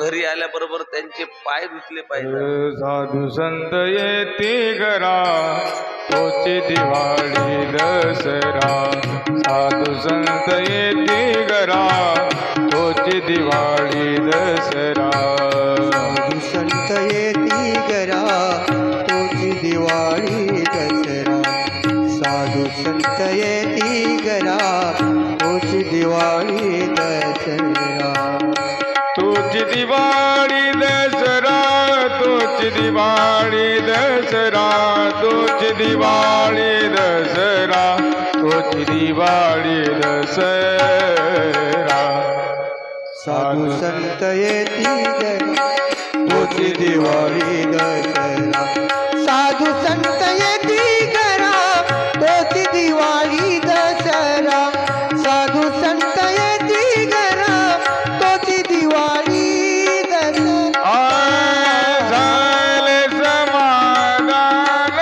घरी आल्याबरोबर त्यांचे पाय धुतले पाहिजे. साधू संत येती घरा तोची दिवाळी दसरा. साधू संत येती घरा तोची दिवाळी दसरा. साधू संत येती घरा तोची दिवाळी दसरा. साधू संत येती घरा तोची दिवाळी दसरा. तोची दिवाळी दसरा तोची दिवाळी दसरा. तोची दिवाळी दसरा तोची दिवाळी दसरा. साधू संत येती घरा तोची दिवाळी दसरा. साधू संत येती घरा तोची दिवाळी दसरा. साधू संत येती घरा तोची दिवाळी दसरा. झाले समाधान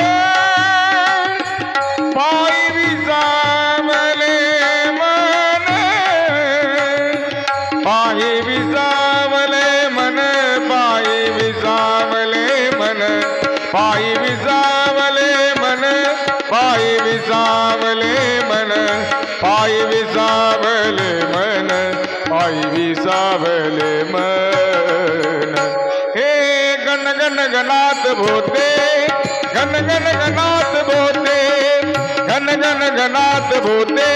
पायी विसावले मन. पायी विसावले मन. पायी विसावले मन. पायी विसावले मन. पायी विसावले मन. पायी विसावले मन. पायी विसावले मन. हे गण गण गणात भोते. गण गण गणात भोते. गण गण गणात भोते.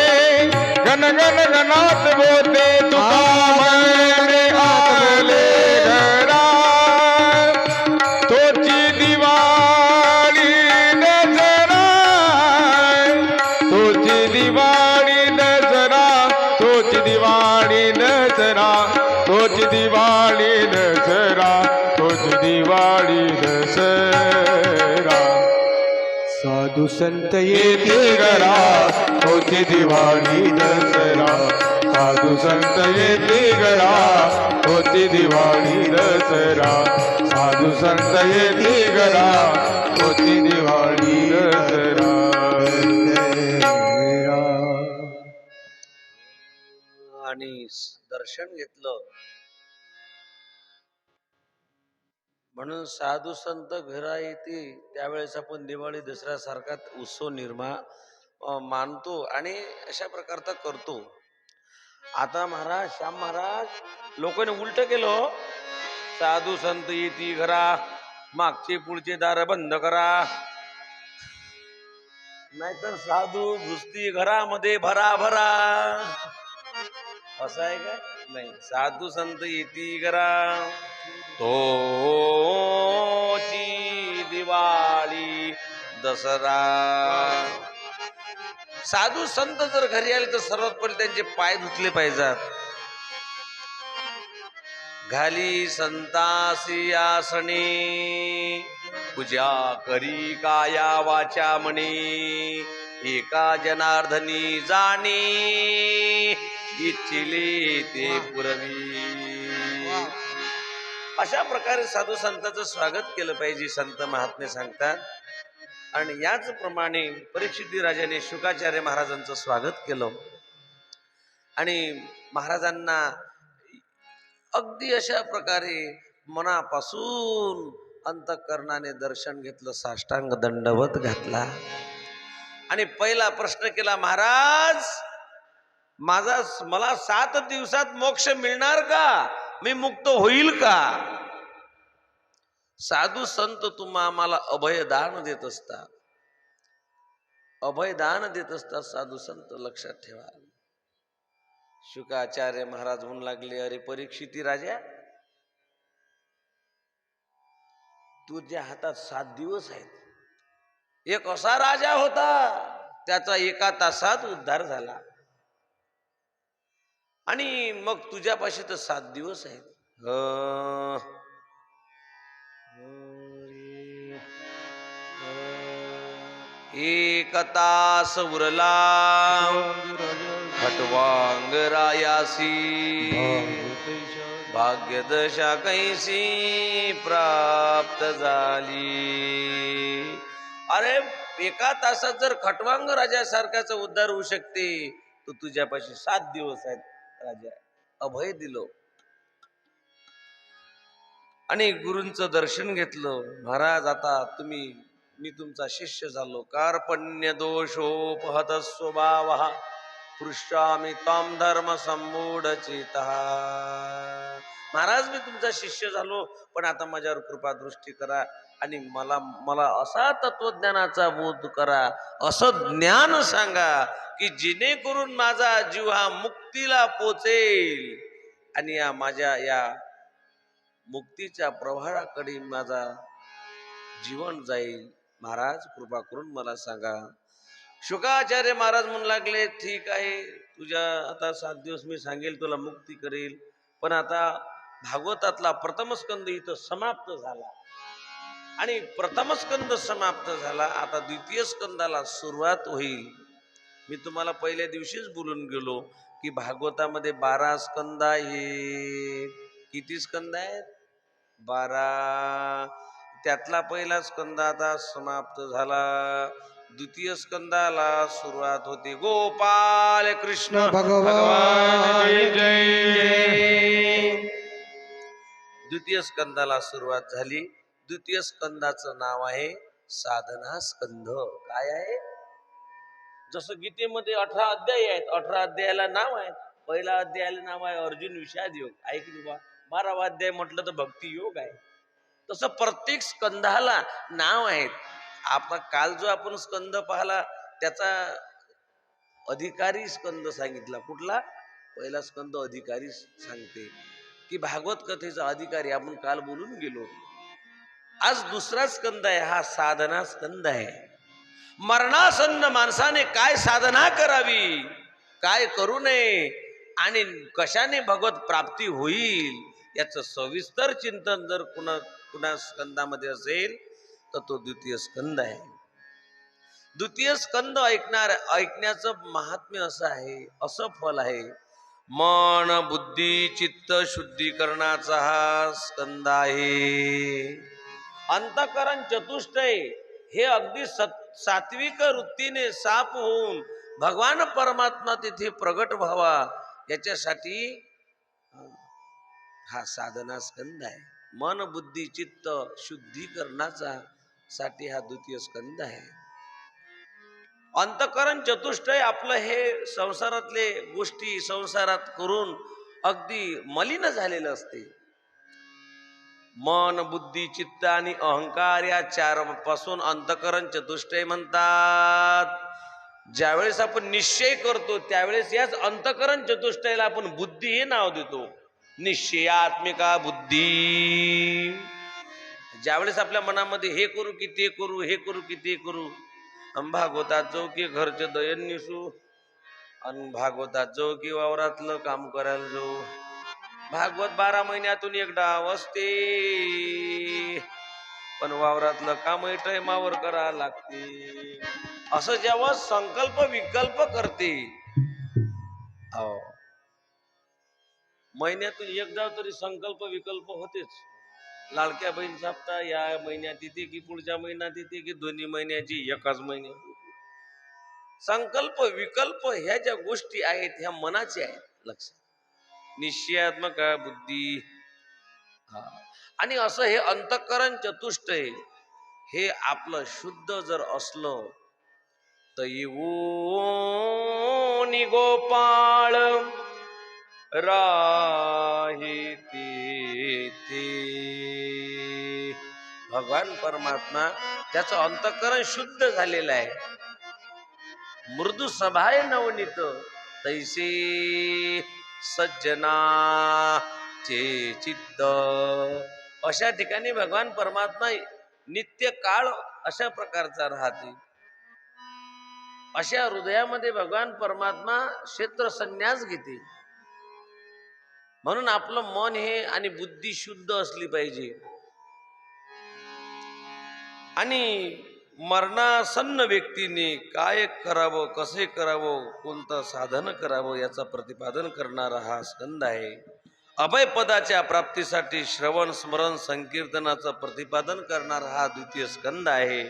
गण गण गणात भोते. तुका म्हणे आले घरा तोची दिवाळी दसरा. तोची दिवाळी दसरा. तोची दिवाळी दसरा. तोची दिवाळी दसरा. तोची दिवाळी दसरा. साधू संत येती घरा तोची दिवाळी दसरा. साधू संत येती घरा तोची दिवाळी दसरा. साधू संत येती घरा तोची दिवाळी दसरा. आणि दर्शन घेतलं म्हणून साधू संत घरा येते त्यावेळेस आपण दिवाळी दसरा सारखा उत्सव मानतो आणि अशा प्रकारचा करतो. आता महाराज श्याम महाराज लोकांनी उलट केलं. साधू संत येती घरा मागचे पुढचे दार बंद करा नाहीतर साधू घुसती घरामध्ये भरा भरा. असं आहे काय? नाही. साधू संत येती घरा तोची दिवाळी दसरा. साधू संत जर घरी आले तर सर्वात पहिले त्यांचे पाय धुतले पाहिजेत. घाली संतासी आसने पूजा करी काया वाचा म्हणे. एका जनार्दनी जाणे इच्छिले ते पुरवी. अशा प्रकारे साधू संतांचं स्वागत केलं पाहिजे संत महात्मे सांगतात. आणि याचप्रमाणे परीक्षित राजाने शुकाचार्य महाराजांचं स्वागत केलं आणि महाराजांना अगदी अशा प्रकारे मनापासून अंतःकरणाने दर्शन घेतलं. साष्टांग दंडवत घातला आणि पहिला प्रश्न केला, महाराज मला 7 दिवसात मोक्ष मिळणार का? मी मुक्त होईल का? साधू संत तुम्हा आम्हाला अभयदान देत असतात. अभयदान देत असतात साधू संत, लक्षात ठेवा. शुकाचार्य महाराज म्हणू लागले, अरे परीक्षिती राजा, तुझ्या हातात 7 दिवस आहेत. एक असा राजा होता त्याचा 1 तासात उद्धार झाला आणि मग तुझ्यापाशी तर 7 दिवस आहेत. एक तास उरला खटवांग रायासी, भाग्यदशा कैसी प्राप्त झाली. अरे 1 तासात जर खटवांग राजासारख्याचा उद्धार होऊ शकते तर तुझ्यापाशी 7 दिवस आहेत. राजा अभय दिलो. आणि गुरूंचं दर्शन घेतलं. महाराज आता मी तुमचा शिष्य झालो. कार्पण्य दोषोपहत स्वभाव पृष्ठामी ताम धर्म संमूढचिता. महाराज मी तुमचा शिष्य झालो, पण आता माझ्यावर कृपा दृष्टी करा आणि मला मला असा तत्वज्ञानाचा बोध करा, असं ज्ञान सांगा की जेणेकरून माझा जीव हा मुक्तीला पोचेल आणि माझ्या या मुक्तीच्या प्रवाहाकडे माझा जीवन जाईल. महाराज कृपा करून मला सांगा. शुकाचार्य महाराज म्हणू लागले, ठीक आहे, तुझ्या आता 7 दिवस मी सांगेल, तुला मुक्ती करेल, पण आता भागवतातला प्रथम स्कंद इथं समाप्त झाला आणि प्रथम स्कंद समाप्त झाला, आता द्वितीय स्कंदाला सुरुवात होईल. मी तुम्हाला पहिल्या दिवशीच बोलून गेलो की भागवतामध्ये 12 स्कंद आहे. किती स्कंद आहेत? 12. त्यातला पहिला स्कंद आता समाप्त झाला, द्वितीय स्कंदाला सुरुवात होते. गोपाल कृष्ण भगवान जय जय. द्वितीय स्कंदाला सुरुवात झाली. द्वितीय स्कंदाचं नाव आहे साधना स्कंद. काय आहे? जसं गीतेमध्ये 18 अध्याय आहेत, 18 अध्यायाला नाव आहे. पहिला अध्यायाला नाव आहे अर्जुन विषाद योग, ऐकली बा. 12वा अध्याय म्हटलं तर भक्ती योग आहे. तसं प्रत्येक स्कंदाला नाव आहेत. आपण काल जो आपण स्कंद पाहला त्याचा अधिकारी स्कंद सांगितला. कुठला? पहिला स्कंद अधिकारी सांगते की भागवत कथेचा अधिकारी आपण काल बोलून गेलो. आज दुसरा स्कंद आहे, हा साधना स्कंद आहे. मरणासन्न माणसाने काय साधना करावी, काय करू नये आणि कशाने भगवत प्राप्ती होईल याचं सविस्तर चिंतन जर कुणा स्कंदामध्ये असेल तर तो द्वितीय स्कंद आहे. द्वितीय स्कंद ऐकण्याचं महात्म्य असं आहे, असं फल आहे. मन बुद्धी चित्त शुद्धीकरणाचा हा स्कंद आहे. अंतःकरण चतुष्टय हे अगदी सात्विक वृत्तीने साफ होऊन भगवान परमात्मा तिथे प्रगट व्हावा याच्यासाठी हा साधना स्कंद आहे. मन बुद्धी चित्त शुद्धीकरणाचा साठी हा द्वितीय स्कंद आहे. अंतःकरण चतुष्टय आपलं हे संसारातले गोष्टी संसारात करून अगदी मलिन झालेलं असते. मन बुद्धी चित्त आणि अहंकार या 4 पासून अंतःकरण चतुष्टय म्हणतात. ज्यावेळेस आपण निश्चय करतो त्यावेळेस याच अंतःकरण चतुष्टयाला आपण बुद्धी हे नाव देतो. निश्चयात्मिका बुद्धी. ज्यावेळेस आपल्या मनामध्ये हे करू की ते करू, हे करू की ते करू, भागवतात जाऊ की घरचे दयन निसू, आणि भागवतात जाऊ की वावरातलं काम करायला जाऊ. भागवत 12 महिन्यातून एकदा असते, पण वावरातलं कामही टायमावर करायला लागते. असं जेव्हा संकल्प विकल्प करते, महिन्यातून एकदा तरी संकल्प विकल्प होतेच. लाडक्या बहीण साप्ताह या महिन्यात येते की पुढच्या महिन्यात येते की दोन्ही महिन्याची एकाच महिन्यात. संकल्प विकल्प ह्या ज्या गोष्टी आहेत ह्या मनाच्या आहेत. लक्षात. निश्चयात्मक बुद्धी. आणि असं हे अंतःकरण चतुष्टय हे आपलं शुद्ध जर असलं तर येऊनी गोपाळ राही ते. भगवान परमात्मा ज्याचं अंतःकरण शुद्ध झालेलं आहे, मृदू सभाय नवनीत तैसे सज्जना चे चित्त. अशा ठिकाणी भगवान परमात्मा नित्य काळ अशा प्रकारचा राहते. अशा हृदयामध्ये भगवान परमात्मा क्षेत्र संन्यास घेते. म्हणून आपलं मन हे आणि बुद्धी शुद्ध असली पाहिजे. आणि मरणासन्न व्यक्तीने काय करावं, कसे करावं, कोणतं साधन करावं याचं प्रतिपादन करणारा हा स्कंद आहे. अभयपदाच्या प्राप्तीसाठी श्रवण स्मरण संकीर्तनाचं प्रतिपादन करणारा हा द्वितीय स्कंद आहे.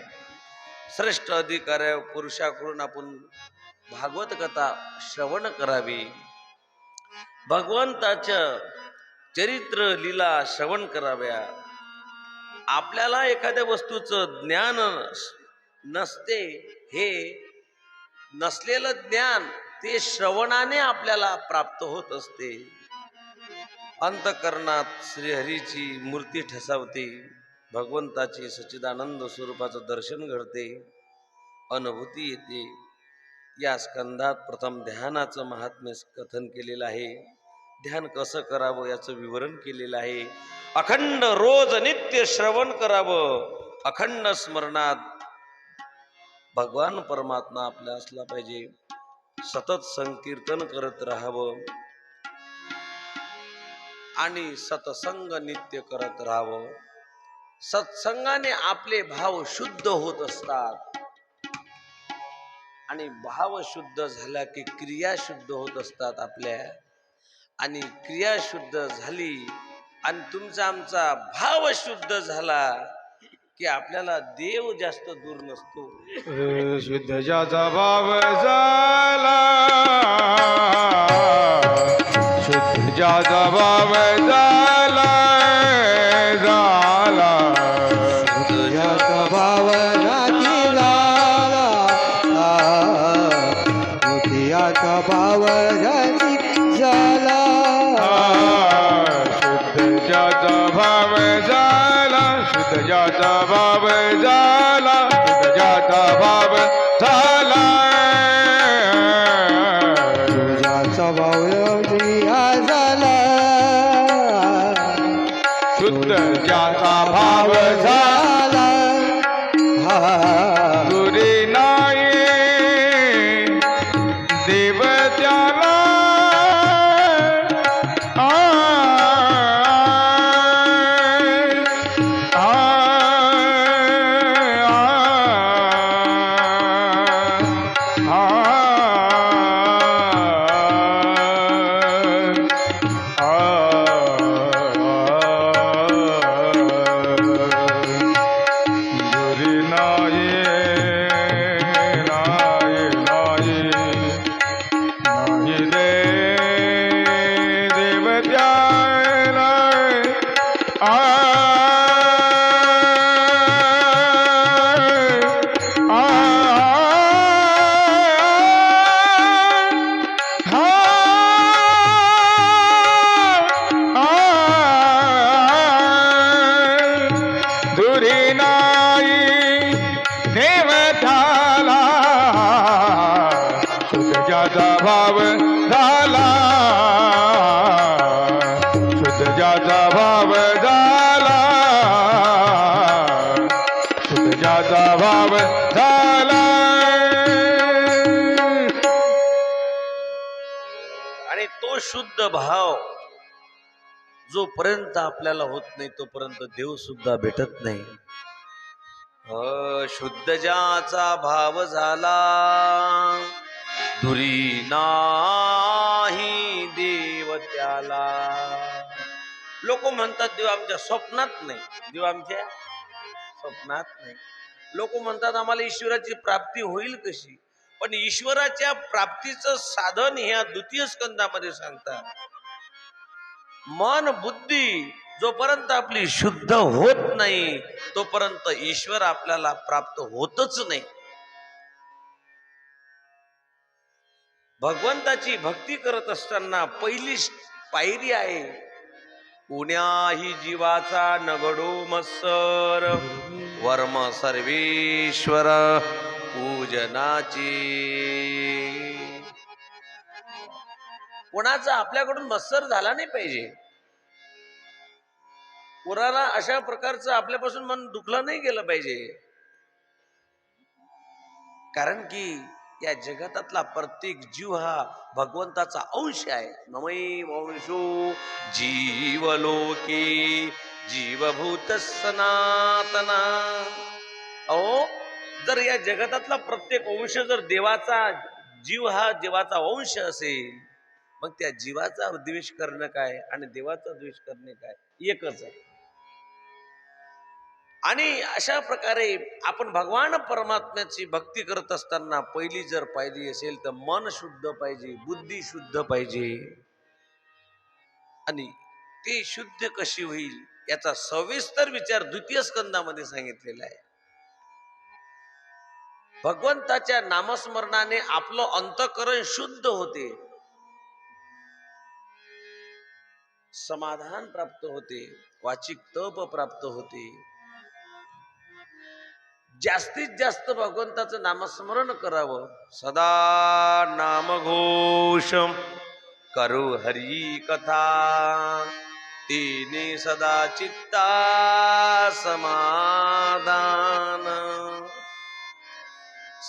श्रेष्ठ अधिकाऱ्या पुरुषाकडून आपण भागवत कथा श्रवण करावी, भगवंताच्या चरित्र लीला श्रवण कराव्या. आपल्याला एखाद्या वस्तूचं ज्ञान नसते, हे नसलेलं ज्ञान ते श्रवणाने आपल्याला प्राप्त होत असते. अंतकरणात श्रीहरीची मूर्ती ठसावते, भगवंताची सच्चिदानंद स्वरूपाचं दर्शन घडते, अनुभूती येते. या स्कंदात प्रथम ध्यानाचं महात्म्य कथन केलेलं आहे. ध्यान कसं करावं याचं विवरण केलेलं आहे. अखंड रोज नित्य श्रवण करावं, अखंड स्मरणात भगवान परमात्मा आपला असला पाहिजे, सतत संकीर्तन करत राहावं आणि सत्संग नित्य करत राहावं. सत्संगाने आपले भाव शुद्ध होत असतात आणि भाव शुद्ध झाला की क्रिया शुद्ध होत असतात आपल्या. आणि क्रिया शुद्ध झाली आणि तुमचा आमचा भाव शुद्ध झाला की आपल्याला देव जास्त दूर नसतो. शुद्ध ज्याचा भाव झाला, शुद्ध ज्याचा भाव झाला, झाला तुझ्याचा भाव राजी झाला, तुझ्याचा भाव राजी झाला. शुद्ध ज्याचा भाव झाला, शुद्ध ज्याचा भाव झाला, शुद्ध ज्याचा भाव झाला, तुझ्याचा भाव राजी झाला, शुद्ध ज्याचा भाव झाला, दुरी नाही देव त्याला. ज्याचा भाव झाला, शुद्ध ज्याचा भाव झाला, शुद्ध ज्याचा भाव झाला. आणि तो शुद्ध भाव जोपर्यंत आपल्याला होत नाही तोपर्यंत देव सुद्धा भेटत नाही. शुद्ध ज्याचा भाव झाला, दुरी नाही देव त्याला. लोक म्हणतात देव आमच्या स्वप्नात नाही, देव आमच्या स्वप्नात नाही. लोक म्हणतात आम्हाला ईश्वराची प्राप्ती होईल कशी, पण ईश्वराच्या प्राप्तीचं साधन ह्या द्वितीय स्कंदामध्ये सांगतात. मन बुद्धी जोपर्यंत आपली शुद्ध होत नाही तोपर्यंत ईश्वर आपल्याला प्राप्त होतच नाही. भगवंताची भक्ती करत असताना पहिली पायरी आहे, पुण्याही जीवाचा नगडो मत्सर, वर्म सर्वेश्वर पूजनाची. कोणाचा आपल्याकडून मत्सर झाला नाही पाहिजे, कोणाला अशा प्रकारचं आपल्यापासून मन दुखलं नाही गेलं पाहिजे. कारण की या जगतातला प्रत्येक जीव हा भगवंताचा अंश आहे. नमै वंशो जीवलोके जीवभूत सनातना. अहो, जर या जगतातला प्रत्येक अंश जर देवाचा जीव हा देवाचा अंश असेल, मग त्या जीवाचा द्वेष करणं काय आणि देवाचा द्वेष करणे काय, एकच आहे. आणि अशा प्रकारे आपण भगवान परमात्म्याची भक्ती करत असताना पहिली जर पाहिली असेल तर मन शुद्ध पाहिजे, बुद्धी शुद्ध पाहिजे. आणि ते शुद्ध कशी होईल याचा सविस्तर विचार द्वितीय स्कंदामध्ये सांगितलेला आहे. भगवंताच्या नामस्मरणाने आपलं अंतःकरण शुद्ध होते, समाधान प्राप्त होते, वाचिक तप प्राप्त होते. जास्तीत जास्त भगवंताचं नामस्मरण करावं. सदा नामघोष करू हरी कथा, तिने सदा चित्ता समाधान.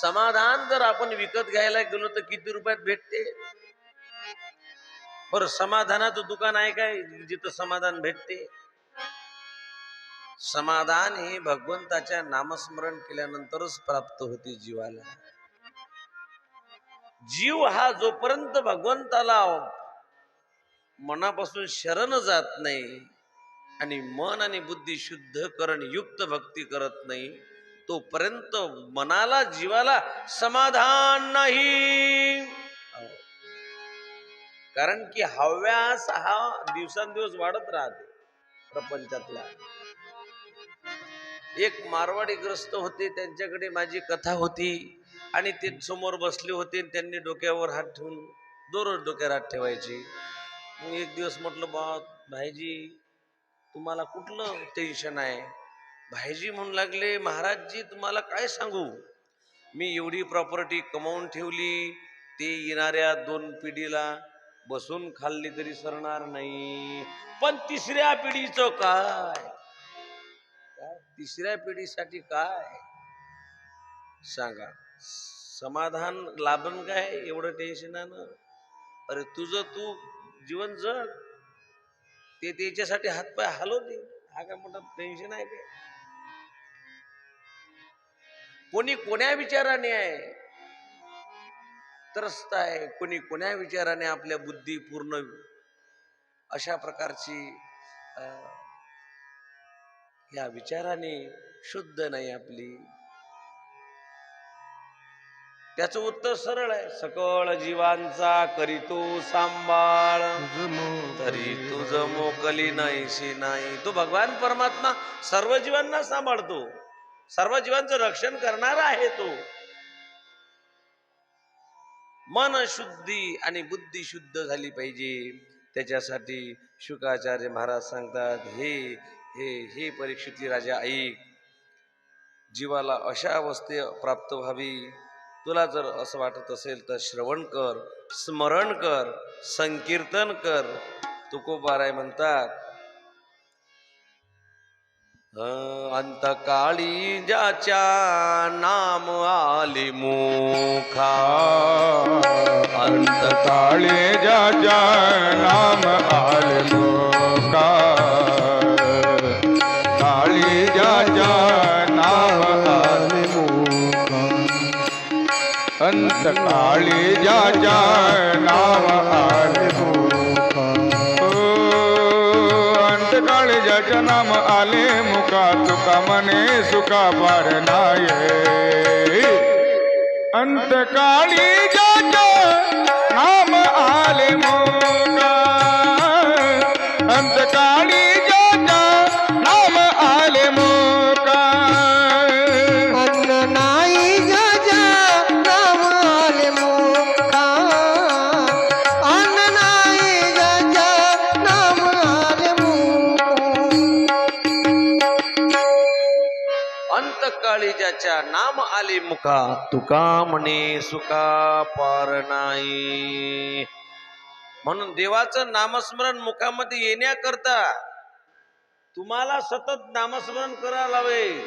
समाधान जर आपण विकत घ्यायला गेलो तर किती रुपयात भेटते? बरं, समाधानाचं दुकान आहे काय जिथं समाधान भेटते? समाधान हे भगवंताच्या नामस्मरण केल्यानंतरच प्राप्त होते जीवाला. जीव हा जोपर्यंत भगवंताला मनापासून शरण जात नाही आणि मन आणि बुद्धी शुद्ध करण युक्त भक्ती करत नाही, तोपर्यंत मनाला जीवाला समाधान नाही. कारण की हव्यास हा दिवसांदिवस वाढत राहते प्रपंचातला. एक मारवाडी ग्रस्त होते, त्यांच्याकडे माझी कथा होती आणि ते समोर बसले होते. त्यांनी डोक्यावर हात ठेवून दररोज डोक्यावर हात ठेवायचे. मग एक दिवस म्हटलं, भाईजी तुम्हाला कुठलं टेन्शन आहे? भाईजी म्हणू लागले, महाराजजी तुम्हाला काय सांगू, मी एवढी प्रॉपर्टी कमावून ठेवली, ते येणाऱ्या 2 पिढीला बसून खाल्ली तरी सरणार नाही, पण तिसऱ्या पिढीचं काय? तिसऱ्या पिढीसाठी काय सांगा? समाधान लाभन काय एवढं टेन्शनानं? अरे तुझं तू जीवन जग, ते त्याच्यासाठी हातपाय हलवते, हा काय मोठा टेन्शन आहे काय? कोणी कोण्या विचाराने आहे त्रस्त आहे, कोणी कोण्या विचाराने आपल्या बुद्धी पूर्ण अशा प्रकारची या विचाराने शुद्ध नाही आपली. त्याचं उत्तर सरळ आहे. सकळ जीवांचा करीतो सांभाळ, तरी तुझ मोकली नाहीशी नाही. तो भगवान परमात्मा सर्व जीवांना सांभाळतो, सर्व जीवांचं रक्षण करणारा आहे तो. मन शुद्धी आणि बुद्धी शुद्ध झाली पाहिजे. त्याच्यासाठी शुकाचार्य महाराज सांगतात, हे हे हे परीक्षिती राजा ऐक, जीवाला अशा अवस्थे प्राप्त व्हावी. तुला जर असं वाटत असेल तर श्रवण कर, स्मरण कर, संकीर्तन कर. तुकोबाराय म्हणतात, अंतकाळी ज्याच्या नाम आले मुखा, अंतकाळी ज्याच्या नाम आले मुखा, काळी ज्याच्या नाम आले मुखा, अंतकाळी ज्याच्या नाम आले मुखा, अंतकाळी ज्याच्या नाम आले मुखा, तुका मने सुखा पार नाये. अंतकाळी ज्याच्या नाम आले मुखा, अंतकाळी ज्याच्या नाम आले मुखा, अन्न नाही ज्याच्या नाम आले मुखा, अन्न नाही ज्याच्या नाम आले मुखा. अंतकाळी ज्याच्या नाम आले मुखा, तुका म्हणे सुका पार नाही. म्हणून देवाचं नामस्मरण मुखामध्ये येण्याकरता तुम्हाला सतत नामस्मरण करावं लागेल.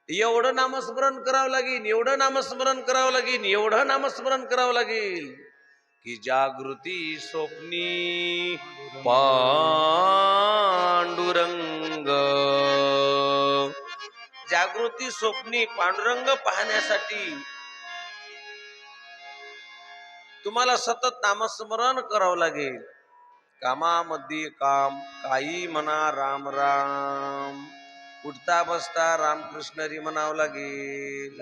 एवढं नामस्मरण करावं लागेल, एवढं नामस्मरण करावं लागेल, एवढं नामस्मरण करावं लागेल की जागृती स्वप्नी पांडुरंग. जागृती स्वप्नी पांडुरंग पाहण्यासाठी तुम्हाला सतत नामस्मरण करावं लागेल. कामामध्ये काम, काही म्हणा राम राम, उठता बसता रामकृष्ण हरी म्हणावं लागेल.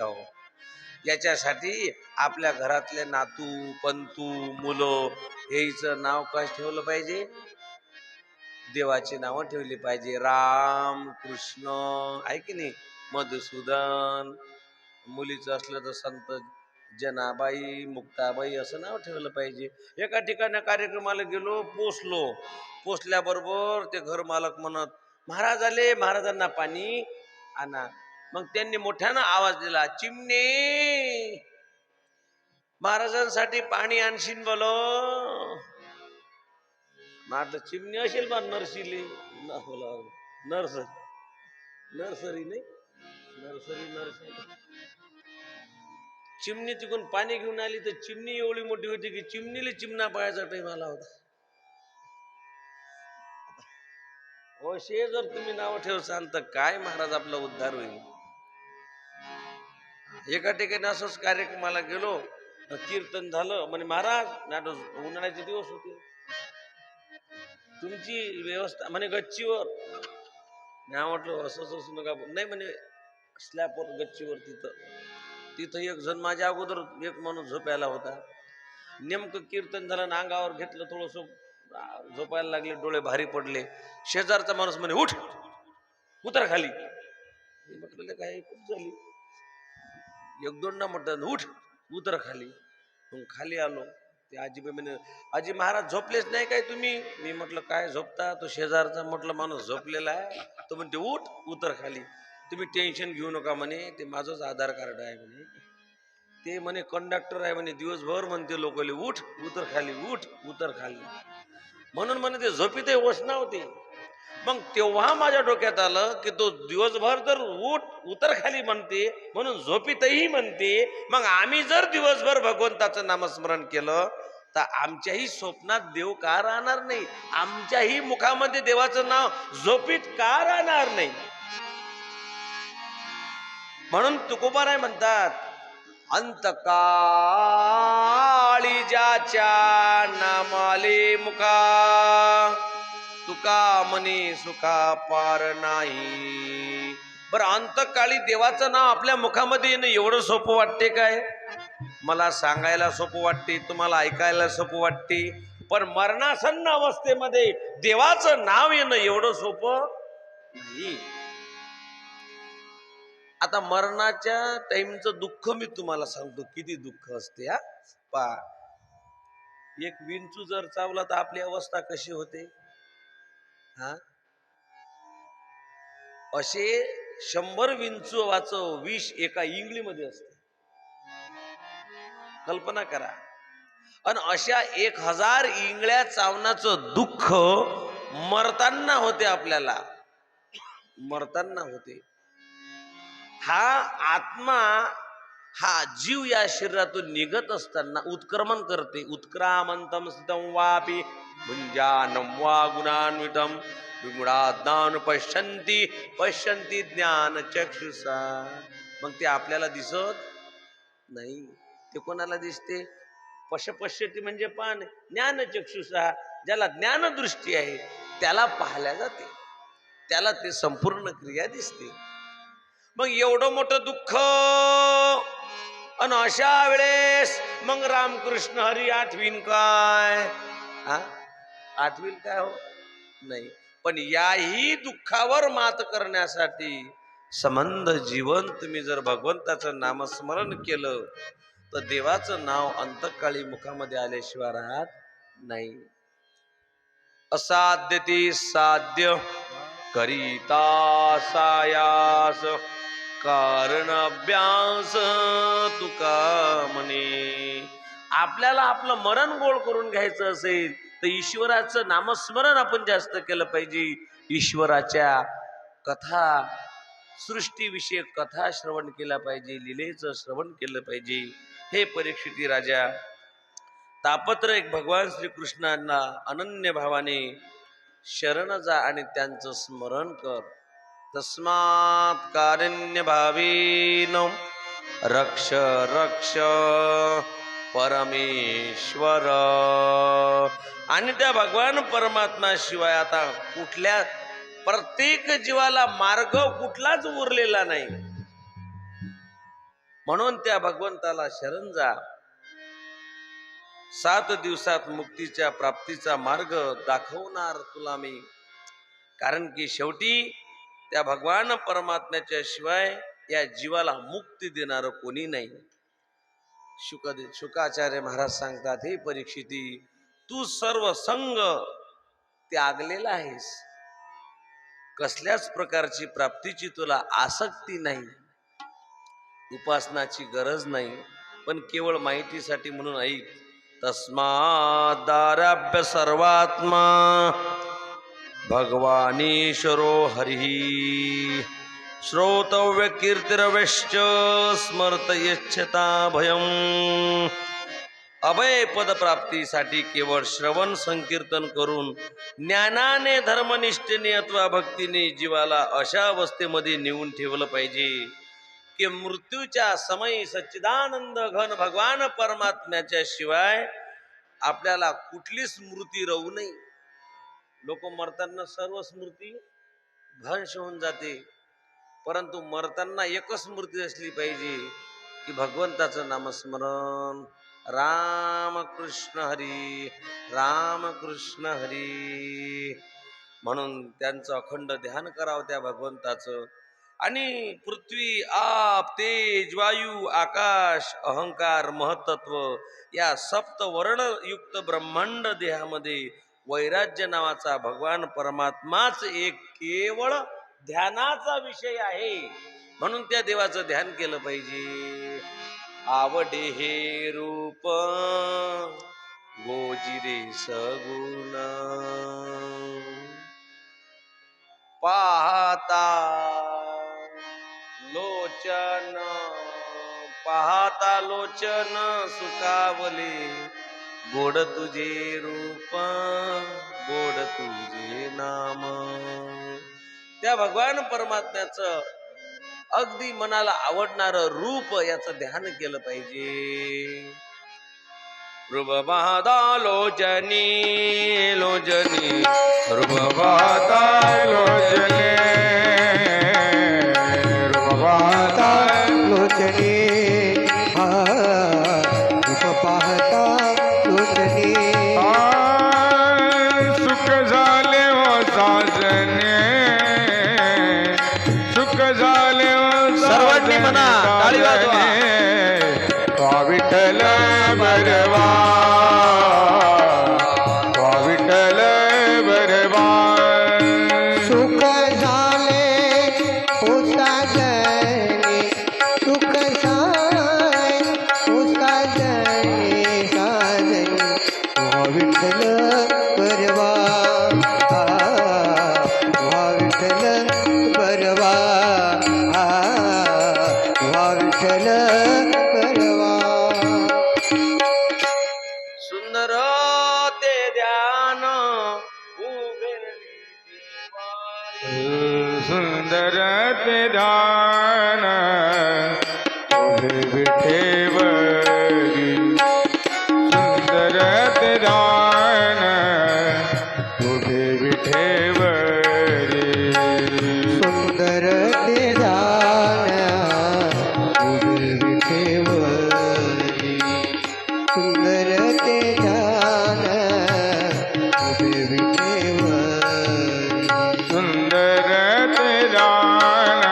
याच्यासाठी आपल्या घरातले नातू पंतू मुलं याचं नाव काय ठेवलं पाहिजे? देवाची नावं ठेवली पाहिजे. राम, कृष्ण, आहे की नाही, मधुसूदन. मुलीचं असलं तर संत जनाबाई, मुक्ताबाई असं नाव ठेवलं पाहिजे. एका ठिकाणी कार्यक्रमाला गेलो, पोचल्याबरोबर ते घर मालक म्हणत, महाराज आले, महाराजांना पाणी आणा. मग त्यांनी मोठ्यानं आवाज दिला, चिमणे महाराजांसाठी पाणी आणशील बोलो. म्हटलं चिमणी असेल बा नर्सरी, नर्सरी नाही, नर्सरी. चिमणी तिकडून पाणी घेऊन आली तर चिमणी एवढी मोठी होती की चिमणीला चिमणा पाहायचा टाइम आला होता. असे जर तुम्ही नाव ठेवसाल तर काय महाराज आपला उद्धार होईल. एका ठिकाणी असंच कार्यक्रमाला गेलो, कीर्तन झालं. म्हणे महाराज उन्हाळ्याचे दिवस होते, तुमची व्यवस्था म्हणे गच्चीवर. मी म्हटलं असंच असू नका. नाही म्हणे स्लॅबवर गच्चीवर. तिथं एक जण माझ्या अगोदर एक माणूस झोपायला होता. नेमकं कीर्तन झालं, अंगावर घेतलं, थोडस झोपायला लागले, डोळे भारी पडले. शेजारचा माणूस म्हणे उठ, उतर खाली. म्हटलं काय खूप झाली. एक दोन ना म्हटलं उठ उतर खाली. मग खाली आलो. ते आजीबाई म्हणे आजी महाराज झोपलेच नाही काय तुम्ही. मी म्हटलं काय झोपता. तो शेजारचा म्हटलं माणूस झोपलेला आहे. तो म्हणते उठ उतर खाली. तुम्ही टेन्शन घेऊ नका म्हणे, ते माझंच आधार कार्ड आहे म्हणे, ते म्हणे कंडक्टर आहे म्हणे, दिवसभर म्हणते लोकले उठ उतर खाली, उठ उतर खाली. म्हणून म्हणे ते झोपीत वसना होते. मग तेव्हा माझ्या डोक्यात आलं की तो दिवसभर जर उठ उतर खाली म्हणते, म्हणून झोपीतही म्हणते. मग आम्ही जर दिवसभर भगवंताचं नामस्मरण केलं तर आमच्याही स्वप्नात देव का राहणार नाही, आमच्याही मुखामध्ये देवाचं नाव झोपीत का राहणार नाही. म्हणून तुकोबाराय म्हणतात, अंतकाळी ज्याच्या नामाले मुखा, तुका मने सुखा पार नाही. बरं, अंतकाळी देवाचं नाव आपल्या मुखामध्ये येणं एवढं सोपं वाटते काय? मला सांगायला सोपं वाटते, तुम्हाला ऐकायला सोपं वाटते, पण मरणासन्न अवस्थेमध्ये देवाचं नाव येणं एवढं सोपं नाही. आता मरणाच्या टाइमचं दुःख मी तुम्हाला सांगतो, किती दुःख असते. पा एक विंचू जर चावला तर आपली अवस्था कशी होते. असे 100 विंचूवाचं विष एका इंगळीमध्ये असते. कल्पना करा. आणि अशा 1000 इंगळ्या चावण्याचं दुःख मरताना होते, आपल्याला मरताना होते. हा आत्मा, हा जीव या शरीरातून निघत असताना उत्क्रमण करते. उत्क्रामंतम स्थितम वापी भुंजानं वा गुणान्वितम विगुणाज्ञान पश्यन्ति पश्यन्ति ज्ञान चक्षुषा. मग ते आपल्याला दिसत नाही. ते कोणाला दिसते? पश्यती म्हणजे पान, ज्ञान चक्षुषा, ज्याला ज्ञानदृष्टी आहे त्याला पाहिल्या जाते, त्याला ते संपूर्ण क्रिया दिसते. मग एवढं मोठं दुःख, आणि अशा वेळेस मग रामकृष्ण हरी आठवीन काय? आठवीन काय हो? नाही. पण याही दुःखावर मात करण्यासाठी संबंध जीवन तुम्ही जर भगवंताचं नामस्मरण केलं तर देवाचं नाव अंतकाळी मुखामध्ये आल्याशिवाय राहत नाही. असाध्य ती साध्य करिता सायास, कारण अभ्यास तुका म्हणे. आपल्याला आपलं मरण गोळ करून घ्यायचं असेल तर ईश्वराचं नामस्मरण आपण जास्त केलं पाहिजे. ईश्वराच्या कथा, सृष्टीविषयक कथा श्रवण केला पाहिजे, लीलेचं श्रवण केलं पाहिजे. हे परीक्षिती राजा, तापत्र एक भगवान श्रीकृष्णांना अनन्य भावाने शरण जा आणि त्यांचं स्मरण कर. तस्मात् कारुण्य भावेन रक्ष रक्ष परमेश्वर. आणि त्या भगवान परमात्मा शिवाय आता कुठल्या, प्रत्येक जीवाला मार्ग कुठलाच उरलेला नाही. म्हणून त्या भगवंताला शरण जा. 7 दिवसात मुक्तीच्या प्राप्तीचा मार्ग दाखवणार तुला मी. कारण की शेवटी त्या भगवान परमात्म्याच्या शिवाय या जीवाला मुक्ती देणारं कोणी नाही. शुकाचार्य महाराज सांगतात, हे परीक्षिती, तू सर्व संग त्यागलेला आहेस, कसल्याच प्रकारची प्राप्तीची तुला आसक्ती नाही, उपासनाची गरज नाही, पण केवळ माहितीसाठी म्हणून ऐक. तस्मादारभ्य सर्वात्मा भगवानीश्वरो हरिः श्रोतव्य कीर्तिरवेश्च स्मर्त यच्छता भयम. अभय पद प्राप्तीसाठी केवळ श्रवण संकीर्तन करून ज्ञानाने, धर्मनिष्ठेने अथवा भक्तीने जीवाला अशा अवस्थेमध्ये नेऊन ठेवलं पाहिजे की मृत्यूच्या समयी सच्चिदानंद घन भगवान परमात्म्याच्या शिवाय आपल्याला कुठली स्मृती राहू नये. लोक मरताना सर्व स्मृती भ्रंश होऊन जाते, परंतु मरताना एकच स्मृती असली पाहिजे की भगवंताचं नामस्मरण. राम कृष्ण हरी, राम कृष्ण हरी म्हणून त्यांचं अखंड ध्यान करावं त्या भगवंताचं. आणि पृथ्वी, आप, तेज, वायू, आकाश, अहंकार, महत्त्व या सप्तवर्णयुक्त ब्रह्मांड देहामध्ये वैराग्य नावाचा भगवान परमात्माच एक केवळ ध्यानाचा विषय आहे. म्हणून त्या देवाचं ध्यान केलं पाहिजे. आवडे हे रूप गोजिरे सगुण, पाहता लोचन, पाहता लोचन सुखावले, गोड तुझे रूप, गोड तुझे नाम. त्या भगवान परमात्म्याचं अगदी मनाला आवडणारं रूप याचं ध्यान केलं पाहिजे. रूपबाधा लोचनी लोचनी, रूपबाधा लोचने, रूपबाधा लोचने, रूप पाहता लोचने. सुख झाले हो साजने, सुख झाले हो सर्वांनी म्हणा, टाळी वाजवा. विठ्ठल बरवा, विठ्ठल बरवा. सुख झाले हो साजने, सुख झाले हो साजने, साजने विठ्ठल बरवा, विठ्ठल बरवा, विठ्ठल बरवा. सुंदर ते ध्यान उघडली दिवाळी. सुंदर ते ध्यान उभे विठेवरी, सुंदर ते ध्यान उभे विठेवरी. सुंदर ते ध्यान उभे विठेवरी, सुंदर ते ध्यान उभे विठेवरी. सुंदर ते ध्यान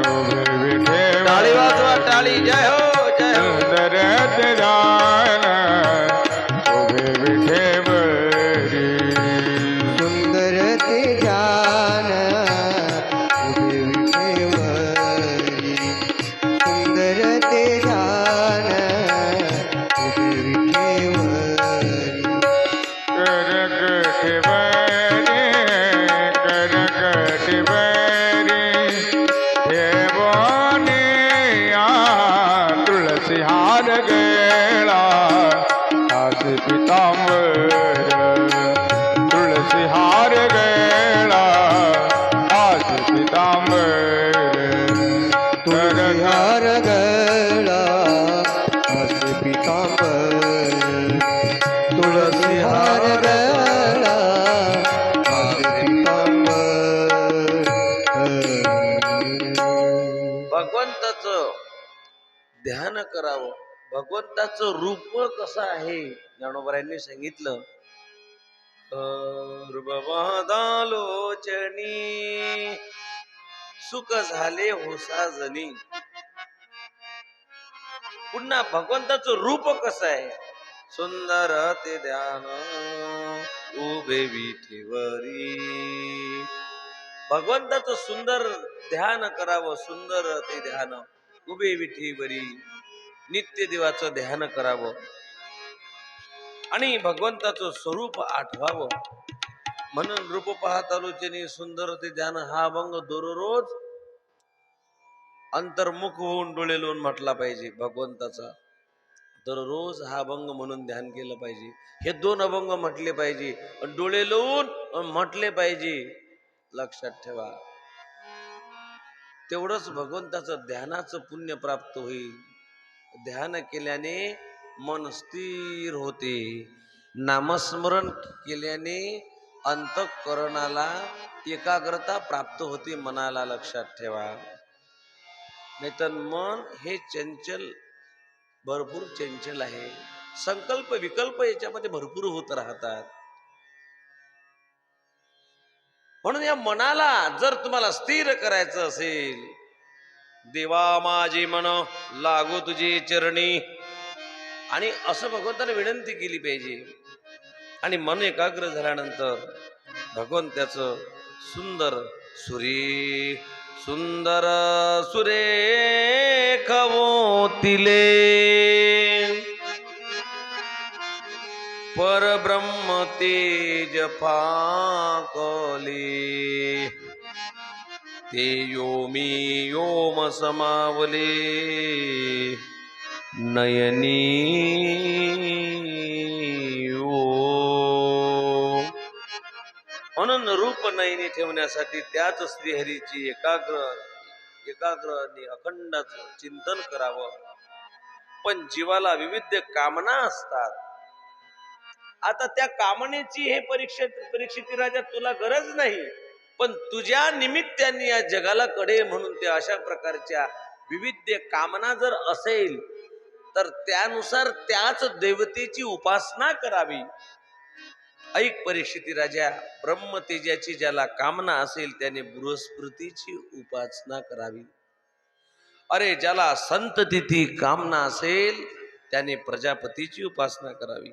उभे विठेवरी. टाळी वाजवा, टाळी. जय हो, जय हो. सुंदर ते ध्यान उभे विठेवरी. सुंदर ते ध्यान उभे विठेवरी, सुंदर ते ध्यान उभे विठेवरी. करकट बरे, करकट बरे, हे बोने या तुळसी हार गेला, आज पितांबर तुळसी हार गेला, आज पितांबर. तुळशी हार गळा आज पितांबर, तुळसी हार गळा आज पितांबर. भगवंताचं ध्यान करावं. भगवंताचं रूप कसं आहे ज्ञानोबरायांनी सांगितलं. सर्ववादालोचनी सुख झाले होसाजनी. पुन्हा भगवंताचं रूप कसं आहे? सुंदर ते ध्यान उभे विठेवरी. भगवंताचं सुंदर ध्यान करावं, सुंदर ते ध्यान उभे विठेवरी. नित्य देवाचं ध्यान करावं आणि भगवंताचं स्वरूप आठवावं. म्हणून रूप पाहतालोचनी सुंदर ते ध्यान हा अभंग दररोज अंतर्मुख होऊन डोळे लावून म्हटला पाहिजे. भगवंताचा दररोज हा अभंग म्हणून ध्यान केलं पाहिजे. हे 2 अभंग म्हटले पाहिजे, डोळे लावून म्हटले पाहिजे. लक्षात ठेवा, तेवढंच भगवंताचं ध्यानाचं पुण्य प्राप्त होईल. ध्यान केल्याने मन स्थिर होते. नामस्मरण केल्याने अंतःकरणाला एकाग्रता प्राप्त होते मनाला. लक्षात ठेवा, नाहीतर मन हे चंचल, भरपूर चंचल आहे. संकल्प विकल्प याच्यामध्ये भरपूर होत राहतात. म्हणून या मनाला जर तुम्हाला स्थिर करायचं असेल, देवा माझे मन लागो तुझे चरणी, आणि असं भगवंताने विनंती केली पाहिजे. आणि मन एकाग्र झाल्यानंतर भगवंताचं सुंदर सुंदर सुरेख ओतिले परब्रह्म तेज फाकले. ते योमी योम समावले नयनी ओ. म्हणून रूप नयनी ठेवण्यासाठी त्याच श्रीहरीची एकाग्र आणि अखंड चिंतन करावं. पण जीवाला विविध कामना असतात. आता त्या कामनेची हे परीक्षिती राजा तुला गरज नाही, पण तुझ्या निमित्ताने या जगाला कडे म्हणून त्या अशा प्रकारच्या विविध कामना जर असेल तर त्यानुसार त्याच देवतेची उपासना करावी. ऐक परीक्षिती राजा, ब्रह्मतेजाची ज्याला कामना असेल त्याने बृहस्पतीची उपासना करावी. अरे ज्याला संततीची कामना असेल त्याने प्रजापतीची उपासना करावी.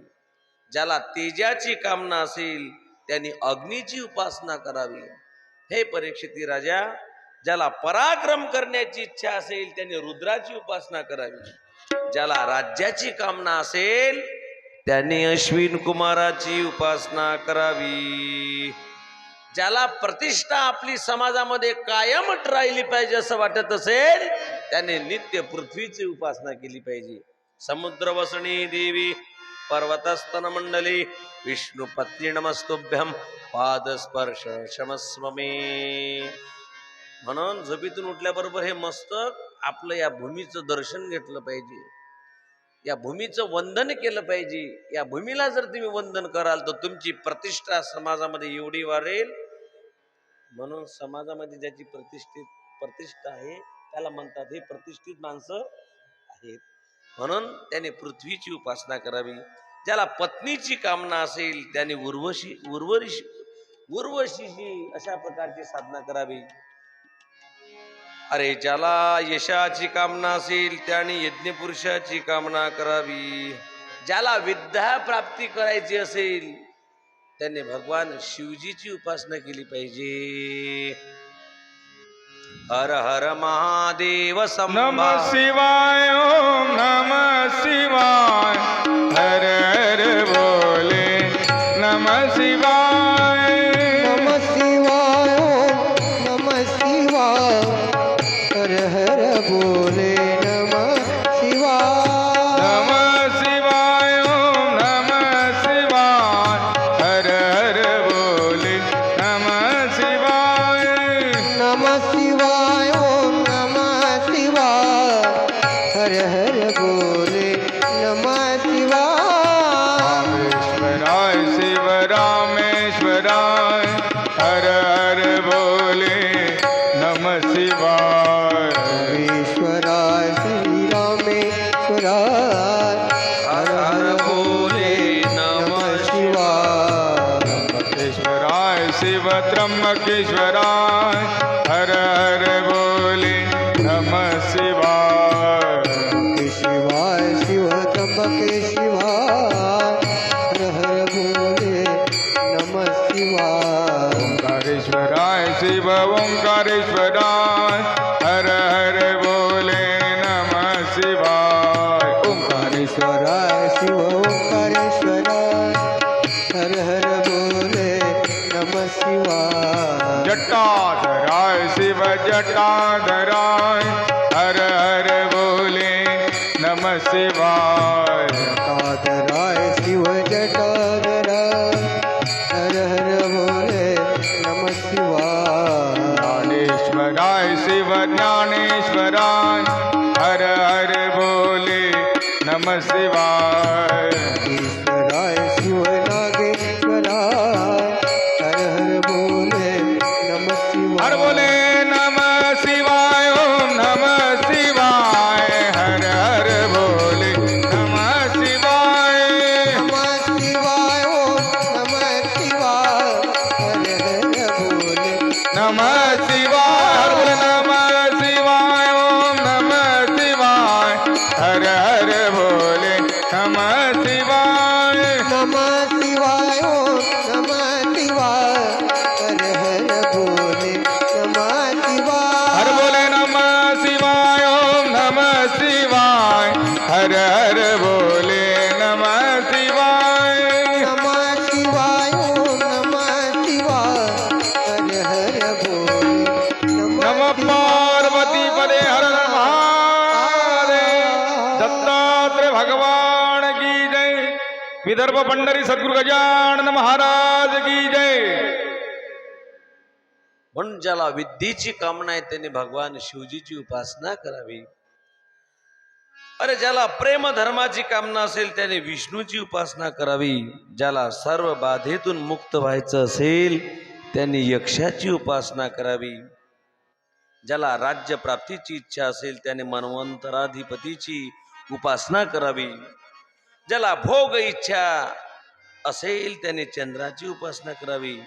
ज्याला तेजाची कामना असेल त्याने अग्नीची उपासना करावी. हे परीक्षिती राजा, ज्याला पराक्रम करण्याची इच्छा असेल त्याने रुद्राची उपासना करावी. ज्याला राज्याची कामना असेल त्याने अश्विन कुमाराची उपासना करावी. ज्याला प्रतिष्ठा आपली समाजामध्ये कायम राहिली पाहिजे असं वाटत असेल त्याने नित्य पृथ्वीची उपासना केली पाहिजे. समुद्र वसणी देवी पर्वतस्तन मंडली विष्णू पत्नी नमस्तुभ्यम पादस्पर्श क्षमस्व मे. म्हणून झोपेतून उठल्याबरोबर हे मस्तक आपलं या भूमीचं दर्शन घेतलं पाहिजे, या भूमीचं वंदन केलं पाहिजे. या भूमीला जर तुम्ही वंदन कराल तर तुमची प्रतिष्ठा समाजामध्ये एवढी वाढेल. म्हणून समाजामध्ये ज्याची प्रतिष्ठा आहे त्याला म्हणतात हे प्रतिष्ठित माणसं आहेत. म्हणून त्याने पृथ्वीची उपासना करावी. ज्याला पत्नीची कामना असेल त्याने उर्वशीची अशा प्रकारची साधना करावी. अरे ज्याला यशाची कामना असेल त्याने यज्ञपुरुषाची कामना करावी. ज्याला विद्या प्राप्ती करायची असेल त्याने भगवान शिवजीची उपासना केली पाहिजे. हर हर महादेव नम शिवाय ओम नम शिवाय हर हर बोले नम शिवाय नम शिवाय ओम नम शिवाय हर हर बोले नम शिवाय. नम शिवाय ओम नम शिवाय हर हर बोले नम शिवाय. नम शिवाय ओम नम शिवाय हर हर बोले नम शिवाय. रामेश्वराय शिव रामेश्वराय शिवाय हर हर बोले नमः शिवाय के शिवाय शिव त्र्यंबके शिवाय हर हर बोले नमः शिवाय ओंकारेश्वराय शिव ओंकारेश्वराय हर हर बोले नमः शिवाय ओंकारेश्वराय शिव ओंकारेश्वराय हर हर बोले नमः शिवाय जटाधराय शिव जटाधराय हर हर बोले नमः शिवाय जटाधराय शिव जटाधराय हर हर बोले नमः शिवाय ज्ञानेश्वराय शिव ज्ञानेश्वराय हर हर बोले नमः शिवाय ईश्वराय शिव नागेश्वराय हर हर बोले नमः हर शिवाय बोले नमः शिवाय ओम नमः शिवाय हर हर बोले नमः शिवाय नमः शिवाय ओम नमः शिवाय हर हर बोले नमः शिवाय हर बोले नमः शिवाय ओम नमः शिवाय हर हर बोले नमः शिवाय नमः शिवाय ओम नमः शिवाय हर हर बोले नमः शिवाय हर बोले नमः शिवाय ओम नमः शिवाय हर हर बोले नमः शिवाय नमः शिवाय ओम नमः शिवाय हर हर बोले नमः पार्वती पदे हर हर महादेव दत्तात्रेय भगवान की जय विदर्भ पंढरी सद्गुरु गजानन महाराज की जय म्हणून ज्याला विद्येची कामना आहे त्याने भगवान शिवजीची उपासना करावी. अरे ज्याला प्रेम धर्माची कामना असेल त्याने विष्णूची उपासना करावी. ज्याला सर्व बाधेतून मुक्त व्हायचं असेल त्याने यक्षाची उपासना करावी. ज्याला राज्य प्राप्तीची इच्छा असेल त्याने मन्वंतराधिपतीची उपासना करावी. ज्याला भोग इच्छा असेल त्याने चंद्राची उपासना करावी.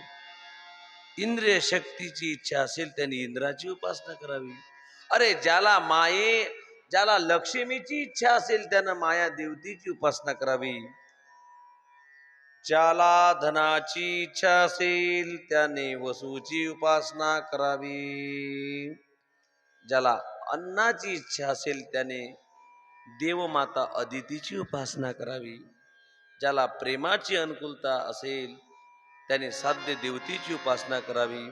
इंद्रिय शक्तीची इच्छा असेल त्याने इंद्राची उपासना करावी. अरे ज्याला लक्ष्मीची इच्छा असेल त्यानं माया देवतीची उपासना करावी. ज्याला धनाची इच्छा असेल त्याने वसूची उपासना करावी. ज्याला अन्नाची इच्छा असेल त्याने देवमाता अदितीची उपासना करावी. ज्याला प्रेमाची अनुकूलता असेल त्याने साध्य देवतीची उपासना करावी.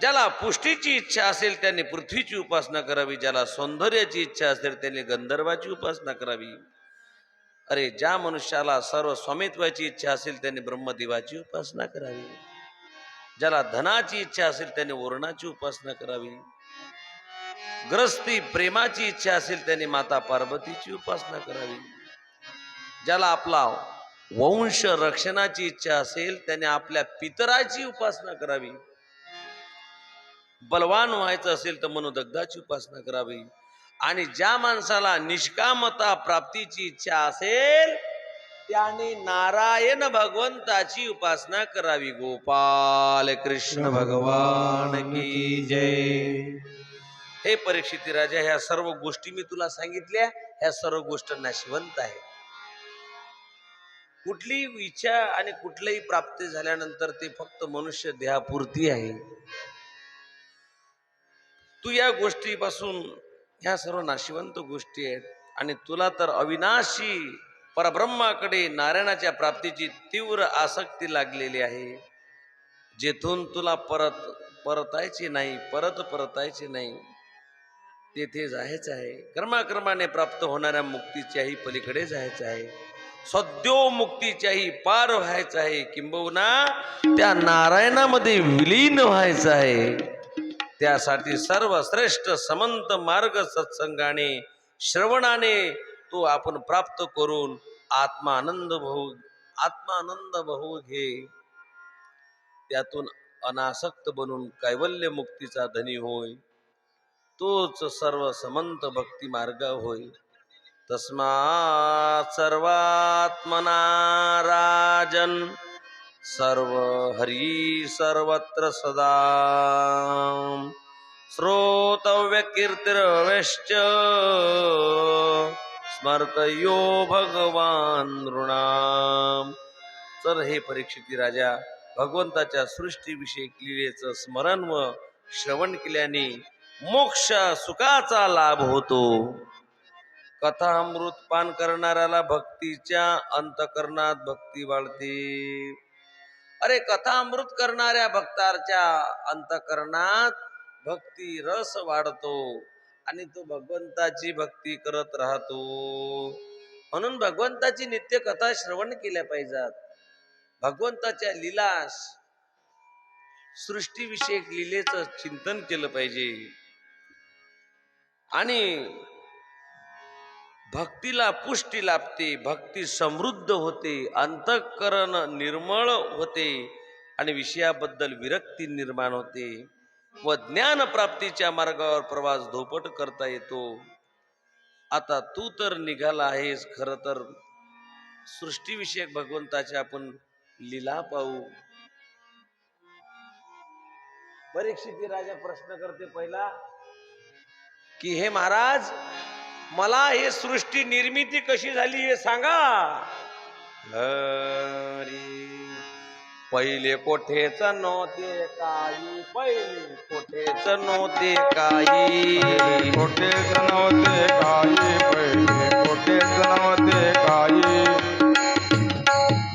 ज्याला पुष्टीची इच्छा असेल त्याने पृथ्वीची उपासना करावी. ज्याला सौंदर्याची इच्छा असेल त्याने गंधर्वाची उपासना करावी. अरे ज्या मनुष्याला सर्व स्वामित्वाची इच्छा असेल त्याने ब्रह्मदेवाची उपासना करावी. ज्याला धनाची इच्छा असेल त्याने वरुणाची उपासना करावी. ग्रस्ती प्रेमाची इच्छा असेल त्याने माता पार्वतीची उपासना करावी. ज्याला आपला वंश रक्षणाची इच्छा असेल त्याने आपल्या पितराची उपासना करावी. बलवान व्हायचं असेल तर मनोदग्धाची उपासना करावी. आणि ज्या माणसाला निष्कामता प्राप्तीची इच्छा असेल त्याने नारायण भगवंताची उपासना करावी. गोपाल कृष्ण भगवान की जय. हे परीक्षित राजा, ह्या सर्व गोष्टी मी तुला सांगितल्या, ह्या सर्व गोष्टी नाशिवंत आहे. कुठलीही इच्छा आणि कुठलीही प्राप्ती झाल्यानंतर ते फक्त मनुष्य देहापुरती आहे. तू या गोष्टीपासून, ह्या सर्व नाशिवंत गोष्टी आहेत आणि तुला तर अविनाशी परब्रह्माकडे नारायणाच्या प्राप्तीची तीव्र आसक्ती लागलेली आहे. जेथून तुला परतायची नाही, परतायची नाही, तेथे जायचं आहे. कर्माक्रमाने प्राप्त होणाऱ्या मुक्तीच्याही पलीकडे जायचं आहे. सद्यो मुक्तीच्याही पार व्हायचं आहे. किंबहुना त्या नारायणामध्ये विलीन व्हायचं आहे. त्यासाठी सर्वश्रेष्ठ समंत मार्ग सत्संगाने श्रवणाने तो आपण प्राप्त करून आत्मानंद भोग घे. त्यातून अनासक्त बनून कैवल्य मुक्तीचा धनी होय. तोच सर्व समंत भक्ती मार्ग होय. तस्मात् सर्वात्मना राजन सर्व हरी सर्वत्र सदा श्रोतव्य कीर्तिरवेश्च स्मर्तयो भगवान नृणाम. तर हे परीक्षिती राजा, भगवंताच्या सृष्टीविषयक लीलेचं स्मरण व श्रवण केल्याने मोक्ष सुखाचा लाभ होतो. कथामृत पान करणाऱ्याला भक्तीच्या अंतकरणात भक्ती वाढते. अरे कथामृत करणाऱ्या भक्ताच्या अंतकरणात भक्ती रस वाढतो आणि तो भगवंताची भक्ती करत राहतो. म्हणून भगवंताची नित्य कथा श्रवण केल्या पाहिजेत. भगवंताच्या लीला सृष्टीविषयक लीलेचं चिंतन केलं पाहिजे आणि भक्तीला पुष्टी लाभते, भक्ती समृद्ध होते, अंतःकरण निर्मळ होते आणि विषयाबद्दल विरक्ती निर्माण होते व ज्ञान प्राप्तीच्या मार्गावर प्रवास धोपट करता येतो. आता तू तर निघाला आहेस, खर तर सृष्टीविषयक भगवंताच्या आपण लीला पाहू. परीक्षिती राजा प्रश्न करते पहिला की हे महाराज, मला हे सृष्टी निर्मिती कशी झाली हे सांगा. हरी पहिले कोठेच नव्हते काही, पहिले कोठेच नव्हते काही, कोठेच नव्हते काही, पहिले कोठेच नव्हते काही.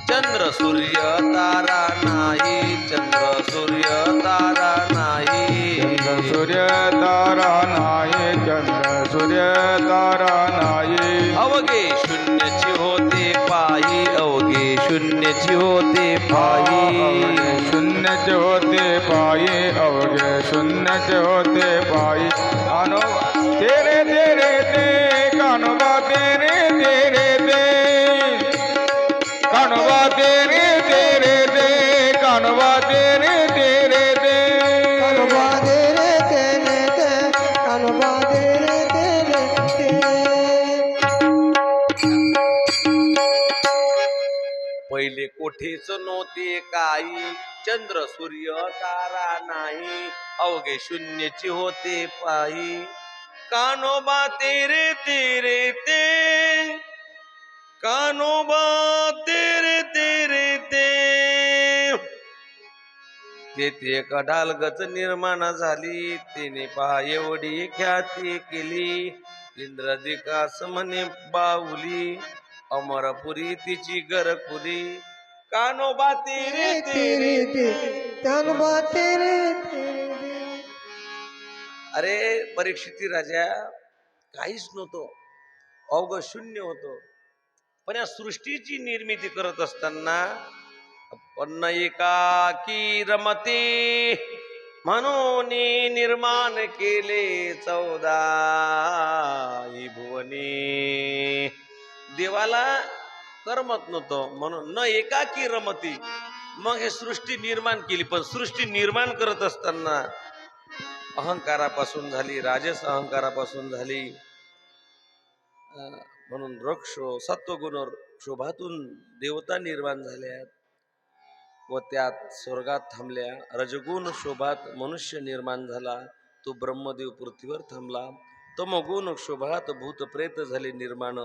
चंद्र सूर्य तारा नाही, चंद्र सूर्य तारा नाही, चंद्र सूर्य तारा नाही, चंद्र सूर्य तारा नाही. अवघे शून्यची होते पायी, अवघे शून्यची होते पायी, शून्यचे होते पायी, अवघे शून्यचे होते पायी. कानोबा तेरे तेरे ते, कानोबा तेरे तेरे ते, कानोबा तेरे तेरे ते, कानोबा तेरे तेरे ते. कानोबा दे रे तेरे ते, कानोबा दे रे तेरे ते. पहिले कोठेच नव्हते काही, चंद्र सूर्य तारा नाही, अवघे शून्यची होते पायी. कानोबा तेरे तेरे ते, कानोबा तेरे तेरे ते. तेथे कढाल गच निर्माण झाली, तिने पहा एवढी ख्याती केली. इंद्रदिकास म्हणे बाहुली, अमरपुरी तिची घरकुली. कानोबा तेरे तेरे तेरे ते, कानोबा तेरे तेरे ते. अरे परीक्षिती राजा, काहीच नव्हतं, अवघ शून्य होतं. पण या सृष्टीची निर्मिती करत असताना पन्न एकाकी रमते म्हणून निर्माण केले 14 ही भुवने. देवाला करमत नव्हतं म्हणून न एकाकी रमती, मग हे सृष्टी निर्माण केली. पण सृष्टी निर्माण करत असताना अहंकारापासून झाली, राजस अहंकारापासून झाली. म्हणून वृक्ष सत्वगुण शोभातून देवता निर्माण झाल्या व त्यात स्वर्गात थांबल्या. रजगुण शोभात मनुष्य निर्माण झाला, तो ब्रह्मदेव पृथ्वीवर थांबला. तमगुण शोभात भूत प्रेत झाले निर्माण,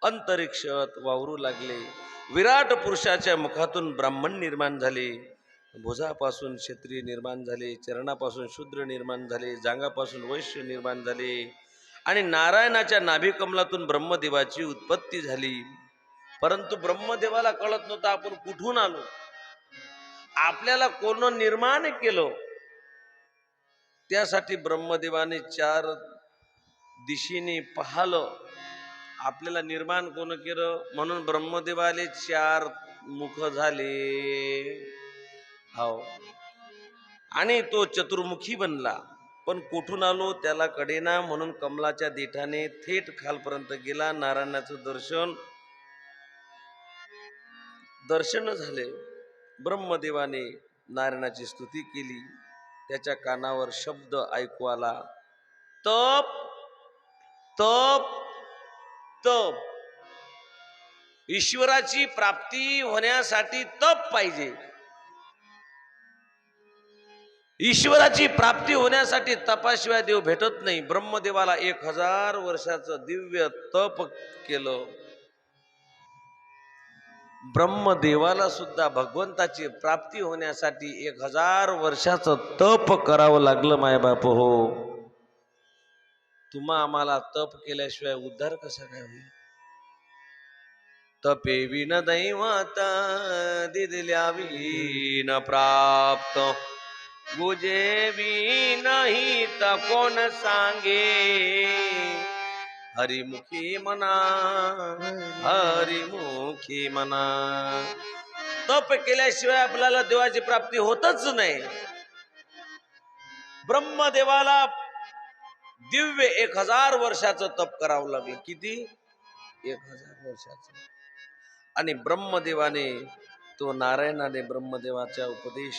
अंतरिक्षात वावरू लागले. विराट पुरुषाच्या मुखातून ब्राह्मण निर्माण झाले, भुजापासून क्षत्रिय निर्माण झाले, चरणापासून शूद्र निर्माण झाले, जांगापासून वैश्य निर्माण झाले आणि नारायणाच्या नाभिकमलातून ब्रह्मदेवाची उत्पत्ती झाली. परंतु ब्रह्मदेवाला कळत नव्हतं आपण कुठून आलो, आपल्याला कोण निर्माण केलं. त्यासाठी ब्रह्मदेवाने 4 दिशेने पाहिलं आपल्याला निर्माण कोण केलं. म्हणून ब्रह्मदेवाले 4 मुख झाले. हो, आणि तो चतुर्मुखी बनला. पण कुठून आलो त्याला कडेना, म्हणून कमलाच्या देठाने थेट खालपर्यंत गेला. नारायणाचं दर्शन झाले. ब्रह्मदेवाने नारायणाची स्तुती केली. त्याच्या कानावर शब्द ऐकू आला, तप तप तप. ईश्वराची प्राप्ती होण्यासाठी तप पाहिजे. ईश्वराची प्राप्ती होण्यासाठी तपाशिवाय देव भेटत नाही. ब्रह्मदेवाला 1000 वर्षाचं दिव्य तप केलं. ब्रह्मदेवाला सुद्धा भगवंताची प्राप्ती होण्यासाठी 1000 वर्षाचं तप करावं लागलं. माय बाप हो, तुम्हा आम्हाला तप केल्याशिवाय उद्धार कसा काय होईल? तपे विन दैवत दिदल्या विन प्राप्त, गुजे नाही तर कोण सांगे, हरिमुखी मना हरिमुखी मना. तप केल्याशिवाय आपल्याला देवाची प्राप्ती होतच नाही. ब्रह्मदेवाला दिव्य 1000 वर्षाचं तप करावं लागलं. किती? 1000 वर्षाचं. आणि ब्रह्मदेवाने तो नारायणाने ब्रह्मदेवाचा उपदेश,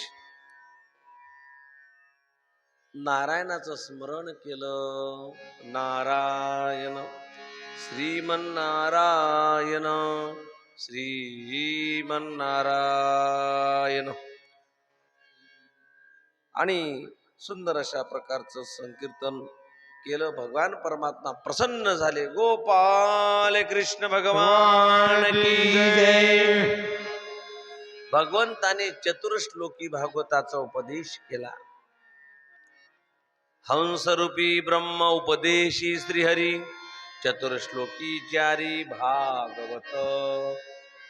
नारायणाचं स्मरण केलं. नारायण श्रीमन्नारायण श्रीमन्नारायण. आणि सुंदर अशा प्रकारचं संकीर्तन केलं. भगवान परमात्मा प्रसन्न झाले. गोपाल कृष्ण भगवान की जय. भगवंताने चतुर्श्लोकी भागवताचा उपदेश केला. हंसरूपी ब्रह्म उपदेशी श्रीहरी, चतुर्श्लोकी चारी भागवत.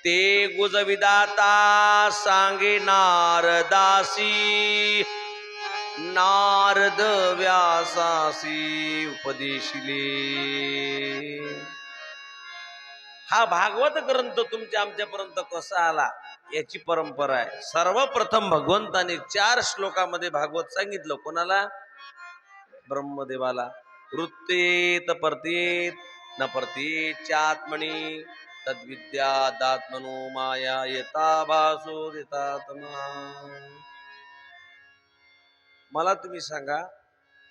ते गुजविदाता सांगे नारदासी, नारद व्यासासी उपदेशिले. हा भागवत ग्रंथ तुमच्या आमच्यापर्यंत कसा आला याची परंपरा आहे. सर्वप्रथम भगवंताने 4 श्लोकामध्ये भागवत सांगितलं. कोणाला? ब्रह्मदेवाला. वृत्तेत पर्तेत न पर्तेत चात्मनि, तद्विद्या दात्मनो माया येता भासो देतात्मा. मला तुम्ही सांगा,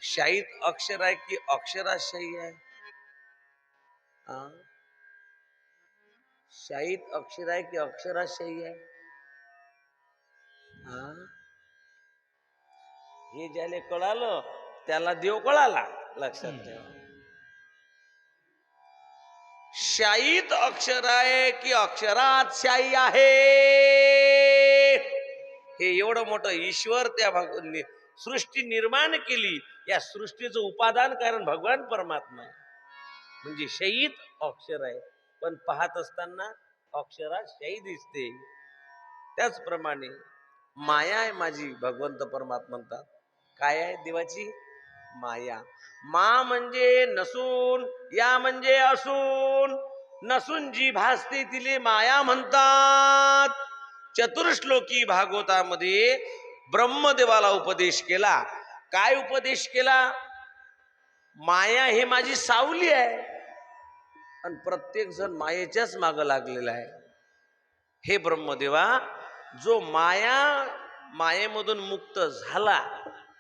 शाईत अक्षर आहे की अक्षराशाही आहे? शाईत अक्षर आहे की अक्षराशाही आहे? हे ज्याला कळालं त्याला देव कळाला. लक्षात ठेवा. शाईत अक्षर आहे की अक्षरात शाई आहे? हे एवढं मोठं ईश्वर त्या सृष्टी निर्माण केली. या सृष्टीचं उपादान कारण भगवान परमात्मा आहे. म्हणजे शहीद अक्षर आहे, पण पाहत असताना अक्षरात शाई दिसते. त्याचप्रमाणे माया आहे माझी, भगवंत परमात्मा म्हणतात. काय आहे देवाची? माया. मा म्हणजे नसून, या म्हणजे असून. नसून जी भासते तिले माया म्हणतात. चतुर्श्लोकी भागवतामध्ये ब्रह्मदेवाला उपदेश केला. काय उपदेश केला? माया हे माझी सावली आहे आणि प्रत्येक जण मायेच्याच मागे लागलेला आहे. हे ब्रह्मदेवा, जो मायेमधून मुक्त झाला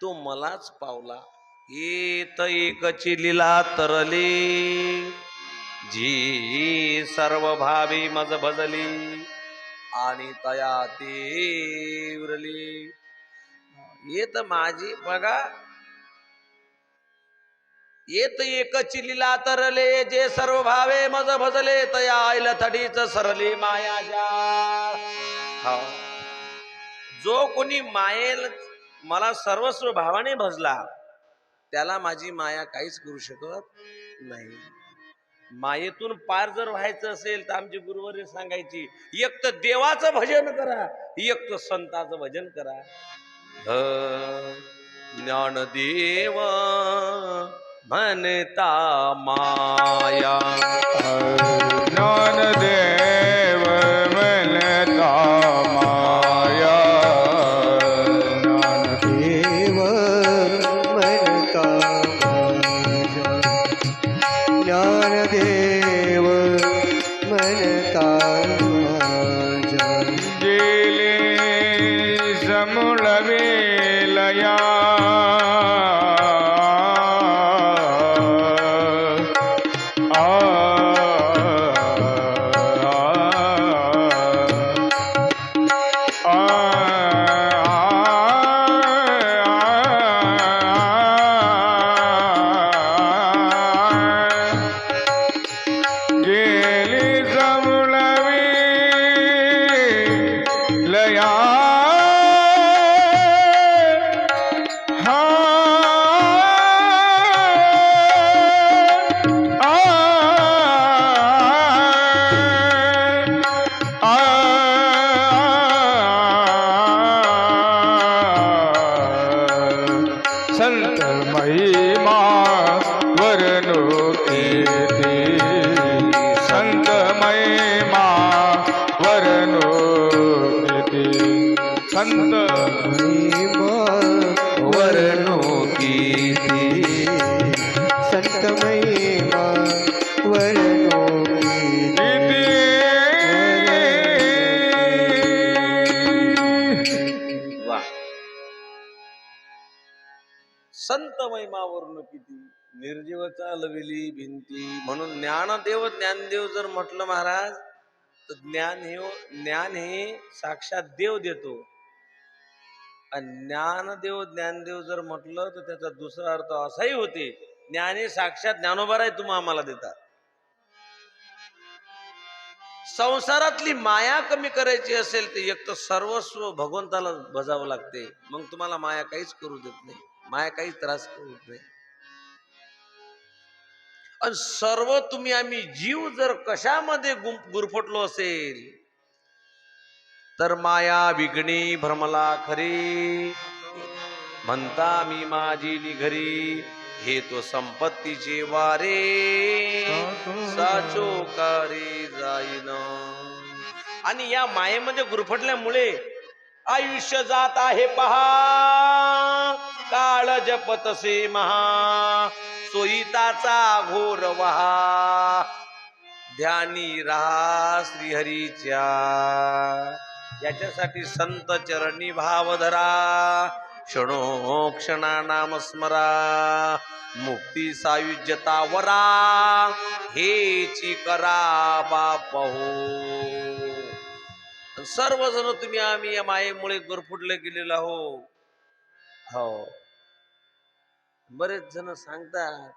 तो मलाच पावला. येत एकची लीला तरली, जी सर्व भावी मज भजली, आणि तया ती उरली. येत माझी बघा, येत एकची लीला तरले, जे सर्व भावे मज भजले, तया आईल थडीच सरली माया जा. जो कोणी मायेल मला सर्वस्व भावाने भजला त्याला माझी माया काहीच करू शकत नाही. मायेतून पार जर व्हायचं असेल तर आमचे गुरुवर्य सांगायची, एक तर देवाचं भजन करा, एक तर संताचं भजन करा. ज्ञानदेव म्हणता माया, ज्ञानदेव म्हणता माया, देव म्हणता माझा, ज्ञानदेव म्हणता माझा. गेले समूळ वेलया, संत महिमा वर्णो कीर्ती संत महिमा वर्णो कीर्ती संत महिमा वर्णो कीर्ती संत महिमा वर्णो कीर्ती वा संत महिमा वर्ण किती निर्जीव चालविली भिंती. म्हणून ज्ञानदेव ज्ञानदेव जर म्हटलं महाराज तर ज्ञान हे साक्षात देव देतो. आणि ज्ञानदेव ज्ञानदेव जर म्हटलं तर त्याचा दुसरा अर्थ असाही होते ज्ञान हे साक्षात ज्ञानोबाराय तुम्ही आम्हाला देतात. संसारातली माया कमी करायची असेल तर एक तर सर्वस्व भगवंताला बजावं लागते. मग तुम्हाला माया काहीच करू देत नाही, माया काहीच त्रास करू देत नाही. आणि सर्व तुम्ही आम्ही जीव जर कशामध्ये गुरफटलो असेल तर माया विघ्नी भ्रमला खरी म्हणता मी माझी निघरी हे तो संपत्तीचे वारे साचो कारे जाईन. आणि या मायेमध्ये गुरफटल्यामुळे आयुष्य जात आहे पहा काळ जपतसे महा सोयीताचा घोर वहा ध्यानी राहा श्रीहरीच्या. याच्यासाठी संत चरणी भाव धरा क्षणोक्षणा नाम स्मरा मुक्ती सायुज्यता वरा हेची करा बाप हो. सर्वजण तुम्ही आम्ही या मायेमुळे गुरफुटले गेलेलो हो. बरेच जण सांगतात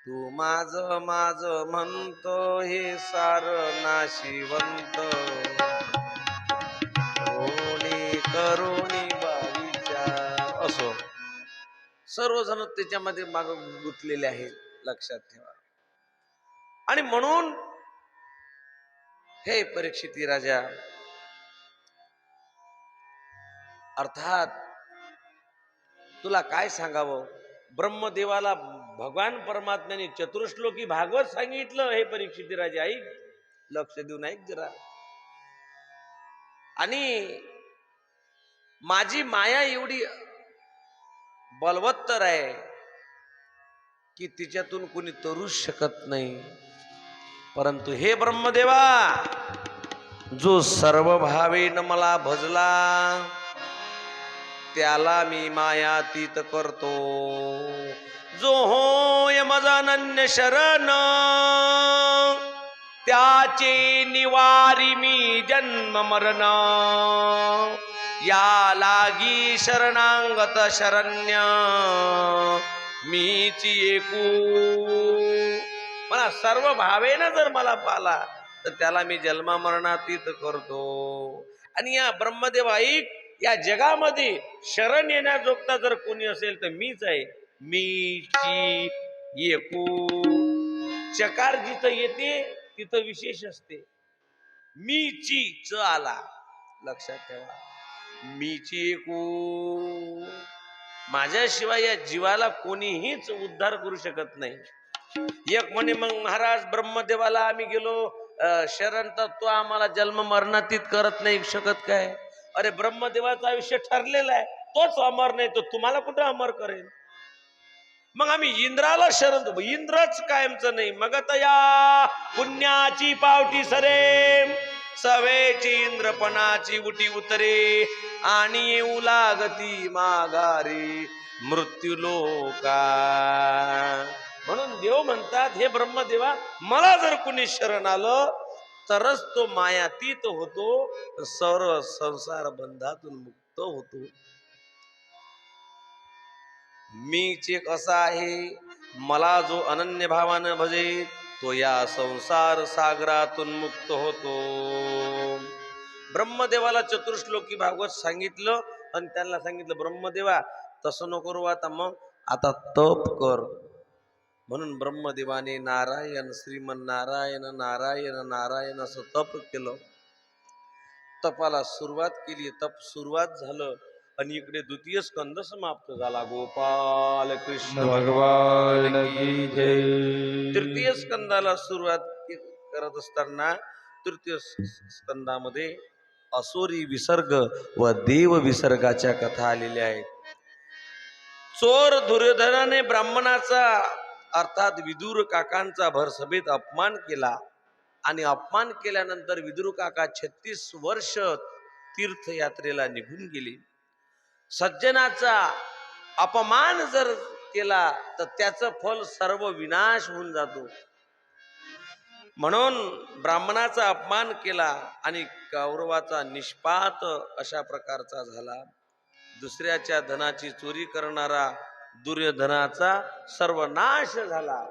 तू माझ माझ म्हणतो हे सार नाशिवंत करुणी बाईच्या. असो सर्वजण त्याच्यामध्ये माग गुंतलेले आहेत, लक्षात ठेवा. आणि म्हणून हे परीक्षिती राजा अर्थात तुला काय सांगावं, ब्रह्मदेवाला भगवान परमात्म्याने चतुर्श्लोकी भागवत सांगितलं. हे परीक्षिती राजा ऐक, लक्ष देऊन ऐक जरा. आणि माझी माया एवढी बलवत्तर आहे की तिच्यातून कोणी तरूच शकत नाही. परंतु हे ब्रह्मदेवा जो सर्व भावेन मला भजला त्याला मी मायातीत करतो. जो होय मजा अनन्य शरण त्याचे निवारी मी जन्म मरण. या लागी शरणांगत शरण्य मीची एकू. मला सर्व भावेनं जर मला पाला तर त्याला मी जन्म मरणातीत करतो. आणि या ब्रह्मदेव ऐक, या जगामध्ये शरण येण्याजोगता जर कोणी असेल तर मीच आहे. मीची एकू. चकार जिथं येते तिथं विशेष असते. मीची च आला, लक्षात ठेवा. मीची एकू. माझ्याशिवाय या जीवाला कोणीहीच उद्धार करू शकत नाही. एक म्हणे मग महाराज ब्रह्मदेवाला आम्ही गेलो शरण तर तो आम्हाला जन्म मरणातीत करत नाही शकत काय. अरे ब्रह्मदेवाचं आयुष्य ठरलेलं आहे, तोच अमर नाही तो तुम्हाला कुठं अमर करेल. मग आम्ही इंद्राला शरण, इंद्रच कायमचं नाही. मग तया पुण्याची पावटी सरे सवेची इंद्रपणाची उटी उतरे आणि येऊ लागती माघारी मृत्यू लोका. म्हणून देव म्हणतात हे ब्रह्मदेवा मला जर कुणी शरण आलं तरच तो मायातीत होतो, सर्व संसार बंधातून मुक्त होतो. मीच एक असा आहे मला जो अनन्य भावानं भजे तो या संसार सागरातून मुक्त होतो. ब्रह्मदेवाला चतुर्श्लोकी भागवत सांगितलं आणि त्यांना सांगितलं ब्रह्मदेवा तसं नको करू, आता तप कर. म्हणून ब्रह्मदेवाने नारायण श्रीमन नारायण नारायण नारायण असं तप केलं. तपाला सुरुवात केली, तप सुरुवात झालं आणि इकडे द्वितीय स्कंद समाप्त झाला. गोपाल कृष्ण भगवान की जय. तृतीय स्कंदाला सुरुवात करत असताना तृतीय स्कंदामध्ये असुरी विसर्ग व देव विसर्गाच्या कथा आलेल्या आहेत. चोर दुर्योधनाने ब्राह्मणाचा अर्थात विदुर काकांचा भरसभेत अपमान केला आणि अपमान केल्यानंतर विदुर काका 36 वर्ष तीर्थयात्रेला निघून गेले. सज्जनाचा अपमान जर केला तर त्याचं फल सर्व विनाश होऊन जातो. म्हणून ब्राह्मणाचा अपमान केला आणि कौरवाचा निष्पात अशा प्रकारचा झाला. दुसऱ्याच्या धनाची चोरी करणारा दुर्योधनाचा सर्वनाश झाला.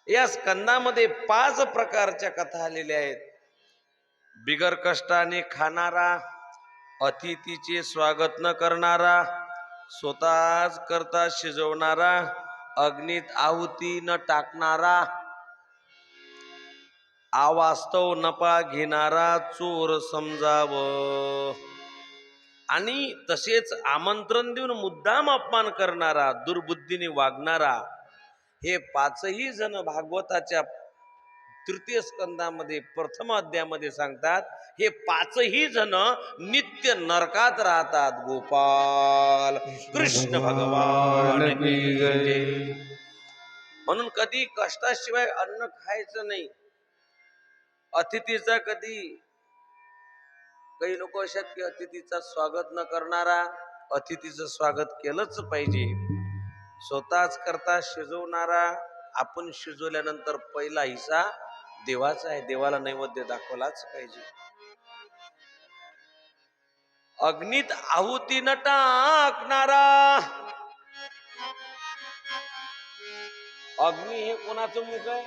या स्कंदामध्ये 5 प्रकारच्या कथा आलेल्या आहेत. बिगर कष्टाने खाणारा, अतिथीचे स्वागत न करणारा, स्वतःच करता शिजवणारा, अग्नीत आहुती न टाकणारा, अवास्तव नफा घेणारा, चोर समजावं, आणि तसेच आमंत्रण देऊन मुद्दाम अपमान करणारा, दुर्बुद्धीने वागणारा, हे 5ही जण भागवताच्या तृतीय स्कंदामध्ये प्रथम अध्यायामध्ये सांगतात. हे 5ही जण नित्य नरकात राहतात. गोपाल कृष्ण भगवान की जय. म्हणून कधी कष्टाशिवाय अन्न खायचं नाही. अतिथीचा कधी काही लोक असे आहेत की अतिथीचं स्वागत न करणारा, अतिथीचं स्वागत केलंच पाहिजे. स्वतःच करता शिजवणारा, आपण शिजवल्यानंतर पहिला हिस्सा देवाचा आहे, देवाला नैवेद्य दाखवलाच पाहिजे. अग्नीत आहुती न टाकणारा, अग्नी हे कोणाचं मुख आहे?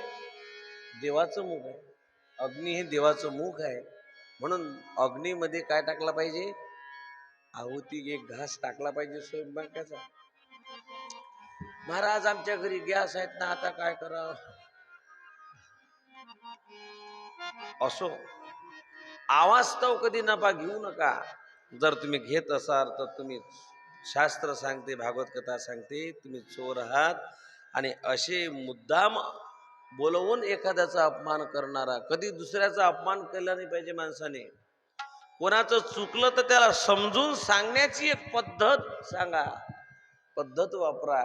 देवाचं मुख आहे. अग्नी हे देवाचं मुख आहे. म्हणून अग्नीमध्ये काय टाकला पाहिजे? आहुती, एक घास टाकला पाहिजे स्वयंपाकाचा. महाराज आमच्या घरी गॅस आहेत ना, आता काय करावं? असो, अवास्तव कधी नफा घेऊ नका. जर तुम्ही घेत असाल तर तुम्ही, शास्त्र सांगते, भागवत कथा सांगते, तुम्ही चोर आहात. आणि असे मुद्दाम बोलवून एखाद्याचा अपमान करणारा, कधी दुसऱ्याचा अपमान केला नाही पाहिजे माणसाने. कोणाचं चुकलं तर त्याला समजून सांगण्याची एक पद्धत सांगा, पद्धत वापरा,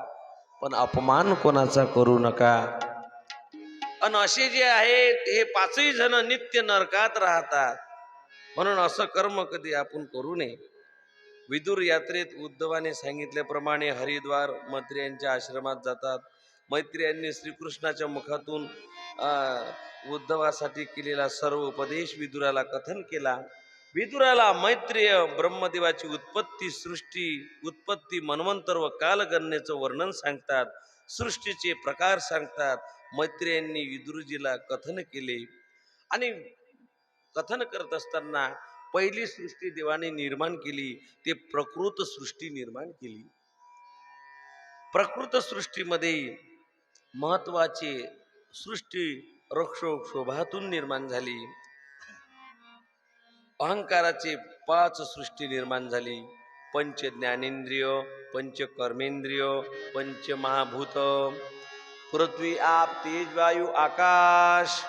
पण अपमान कोणाचा करू नका. आणि असे जे आहेत हे 5ही जण नित्य नरकात राहतात. म्हणून असं कर्म कधी आपण करू नये. विदुर यात्रेत उद्धवाने सांगितल्याप्रमाणे हरिद्वार मैत्रेयांच्या आश्रमात जातात. मैत्रेयांनी श्रीकृष्णाच्या मुखातून उद्धवासाठी केलेला सर्व उपदेश विदुराला कथन केला. विदुराला मैत्रेय ब्रह्मदेवाची उत्पत्ती, सृष्टी, उत्पत्ती, मन्वंतर व कालगणनेचं वर्णन सांगतात. सृष्टीचे प्रकार सांगतात. मैत्रेयांनी विदुरजीला कथन केले. आणि कथन करत असताना पहिली सृष्टी देवाने निर्माण केली, ते प्रकृत सृष्टी निर्माण केली. प्रकृत सृष्टीमध्ये महत्वाचे सृष्टी वृक्षोक्षोभातून निर्माण झाली. अहंकाराचे 5 सृष्टी निर्माण झाली. पंच ज्ञानेंद्रिय, पंच कर्मेंद्रिय, पंच महाभूत, पृथ्वी, आप, तेज, वायू, आकाश,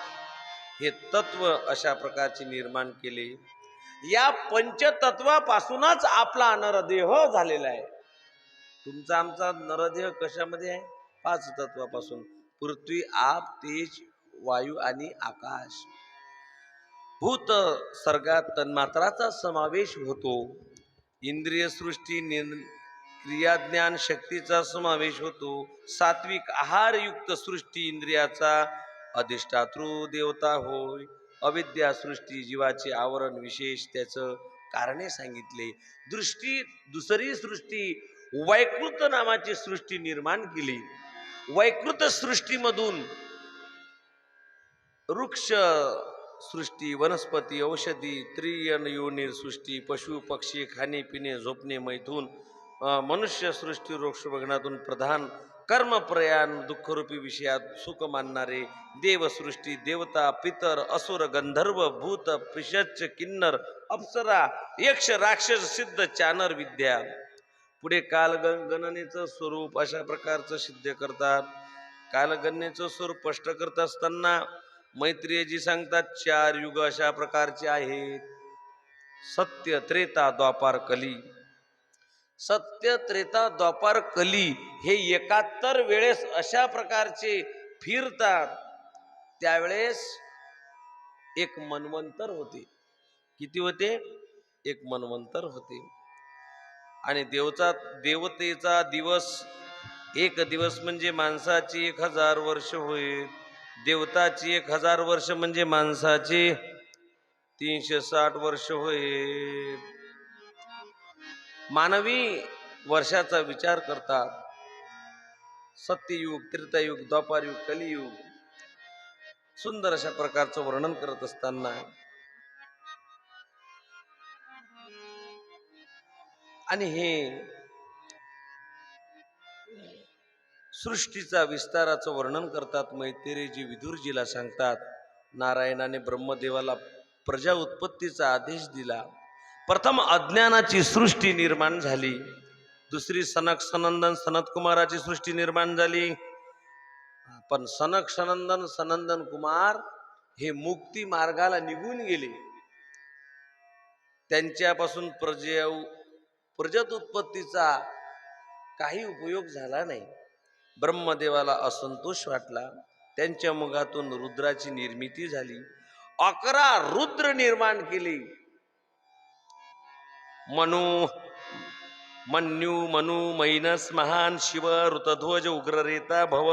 हे तत्व अशा प्रकारचे निर्माण केले. या पंचतत्वापासूनच आपला नरदेह झालेला आहे. तुमचा आमचा नरदेह कशामध्ये आहे? 5 तत्वापासून, पृथ्वी, आप, तेज, वायू आणि आकाश. भूत सर्गात तन्मात्राचा समावेश होतो. इंद्रिय सृष्टी, क्रियाज्ञान शक्तीचा समावेश होतो. सात्विक आहारयुक्त सृष्टी इंद्रियाचा अधिष्ठातृ देवता होय. अविद्या सृष्टी जीवाचे आवरण विशेष, त्याचं कारणे सांगितले. दुसरी सृष्टी वैकृत नावाची सृष्टी निर्माण केली. वैकृत सृष्टीमधून वृक्ष सृष्टी, वनस्पती, औषधी, त्रियन योनी सृष्टी, पशु पक्षी, खाणे पिणे, झोपणे, मैथून, मनुष्य सृष्टी, वृक्ष बघण्यातून प्रधान कर्म प्रयाण, दुःखरूपी विषयात सुख मानणारे, देवसृष्टी, देवता, पितर, असुर, गंधर्व, भूत, पिशाच, किन्नर, अप्सरा यक्ष राक्षस सिद्ध चानर विद्या. पुढे कालगणनेचं स्वरूप अशा प्रकारचं सिद्ध करतात. कालगणनेचं स्वरूप स्पष्ट करत असताना मैत्रेयजी सांगतात 4 युग अशा प्रकारचे आहेत. सत्य त्रेता द्वापार कली. सत्य त्रेता द्वापार कली हे 71 वेळेस अशा प्रकारचे फिरतात. त्यावेळेस एक मन्वंतर होते. किती होते? एक मन्वंतर होते. आणि देवतेचा दिवस, एक दिवस म्हणजे माणसाची 1000 वर्ष होईल. देवताची 1000 वर्ष म्हणजे माणसाची 360 वर्ष होईल. मानवी वर्षाचा विचार करतात. सत्ययुग, त्रेतायुग, द्वापारयुग, कलियुग सुंदर अशा प्रकारचं वर्णन करत असताना आणि हे सृष्टीचा विस्ताराचं वर्णन करतात. मैत्रेयजी विदुरजीला सांगतात नारायणाने ब्रह्मदेवाला प्रजा उत्पत्तीचा आदेश दिला. प्रथम अज्ञानाची सृष्टी निर्माण झाली. दुसरी सनक सनंदन सनत कुमाराची सृष्टी निर्माण झाली. पण सनक सनंदन सनंदन कुमार हे मुक्ती मार्गाला निघून गेले. त्यांच्यापासून प्रजत उत्पत्तीचा काही उपयोग झाला नाही. ब्रह्मदेवाला असंतोष वाटला. त्यांच्या मुखातून रुद्राची निर्मिती झाली. 11 रुद्र निर्माण केले. मन्यू मैनस महान शिव ऋतध्वज उग्ररेता भव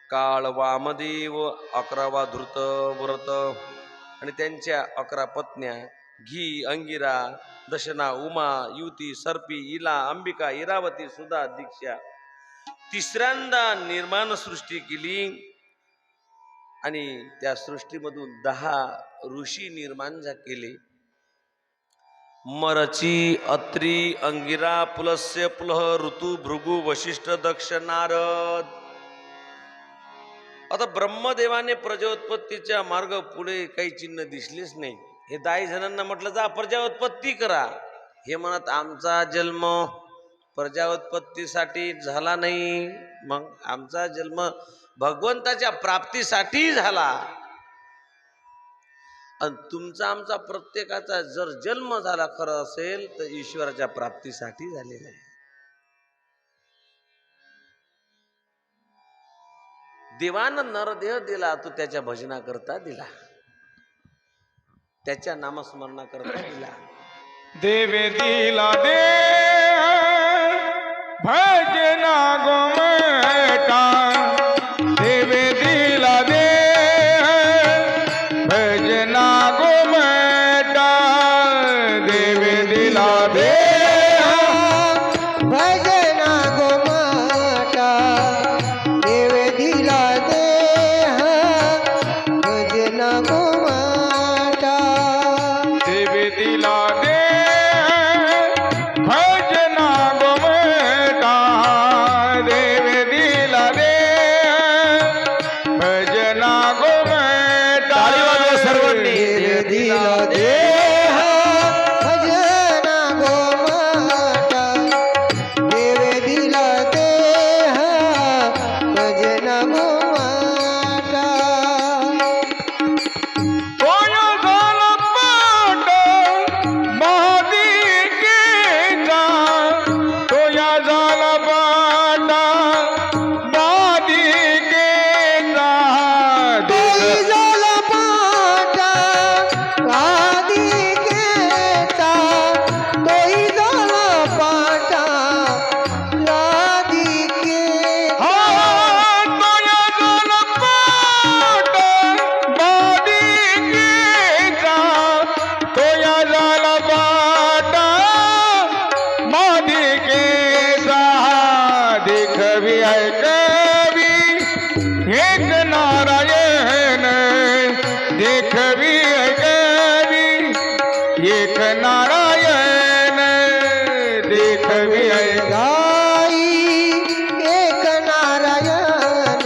काळ वामदेव 11वा धृत व्रत आणि त्यांच्या 11 पत्न्या घी अंगिरा दशना उमा युती सर्पी इला अंबिका इरावती सुधा दीक्षा. तिसऱ्यांदा निर्माण सृष्टी केली आणि त्या सृष्टीमधून 10 ऋषी निर्माण केले. मरची अत्री अंगिरा पुलस्य पुलह ऋतू भृगु वशिष्ठ दक्ष नारद. आता ब्रह्मदेवाने प्रजाउत्पत्तीच्या मार्ग पुढे काही चिन्ह दिसलेच नाही. हे 10 जणांना म्हटलं जा प्रजाउत्पत्ती करा. हे म्हणत आमचा जन्म प्रजाउत्पत्तीसाठी झाला नाही. मग आमचा जन्म भगवंताच्या प्राप्तीसाठी झाला. आणि तुमचा आमचा प्रत्येकाचा जर जन्म झाला खरं असेल तर ईश्वराच्या प्राप्तीसाठी झालेला आहे. देवानं नरदेह दिला तो त्याच्या भजनाकरता दिला, त्याच्या नामस्मरणाकरता दिला. देवे दिला देह भजना गोमटा. देवे दिला देह भजना गोमटा. देवे दिला देह भजना गोमाता. देव दिला देह भजना गोमाता. देवे दिला देह भजना गोमटा. देवे दिला देह भजना गोमटा. टाळी वाजवा सर्वांनी. देव दिला देह भजना गोमाता. देव दिला देह भजना गोमाता. कोया झाला पाट महादिकेचा. कोया झाला पाट महादिकेचा. तोई झाला पाटा राधिकेचा. तोई झाला पाटा राधिकेचा. कोया झाला पाट महादिकेचा. कोया झाला पाट महादिकेचा. देखवी ऐकवी एक नारायण. देखवी ऐकवी एक नारायण. देखवी गाई एक नारायण.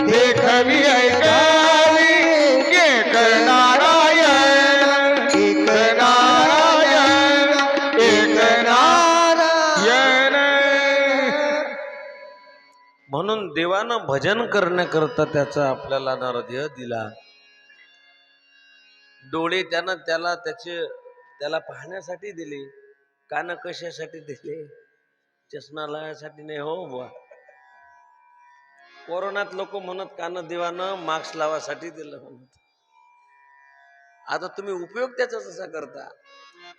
देखवी ऐकवी एक नारायण. एक म्हणून देवानं भजन करण्याकरता त्याचा आपल्याला नरदेह दिला. डोळे त्याला पाहण्यासाठी दिले. कान कशासाठी दिले? चष्मा लावायसाठी नाही हो बुवा. कोरोनात लोक म्हणत कान देवानं मास्क लावासाठी दिलं म्हणत. आता तुम्ही उपयोग त्याचा जसा करता,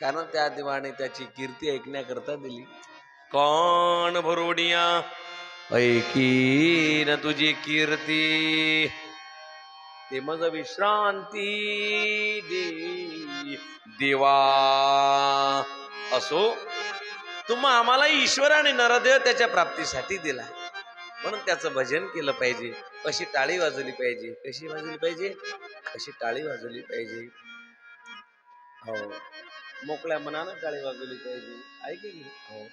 कारण त्या देवाने त्याची कीर्ती ऐकण्याकरता दिली. कान भरोडिया ऐकी न तुझी कीर्ती, ते मज विश्रांती देवा. असो तुम्हा आम्हाला ईश्वराने नरदेह त्याच्या प्राप्तीसाठी दिला, म्हणून त्याचं भजन केलं पाहिजे. कशी टाळी वाजवली पाहिजे, कशी वाजवली पाहिजे, कशी टाळी वाजवली पाहिजे. हो, मोकळ्या मनानं टाळी वाजवली पाहिजे. ऐके की हो.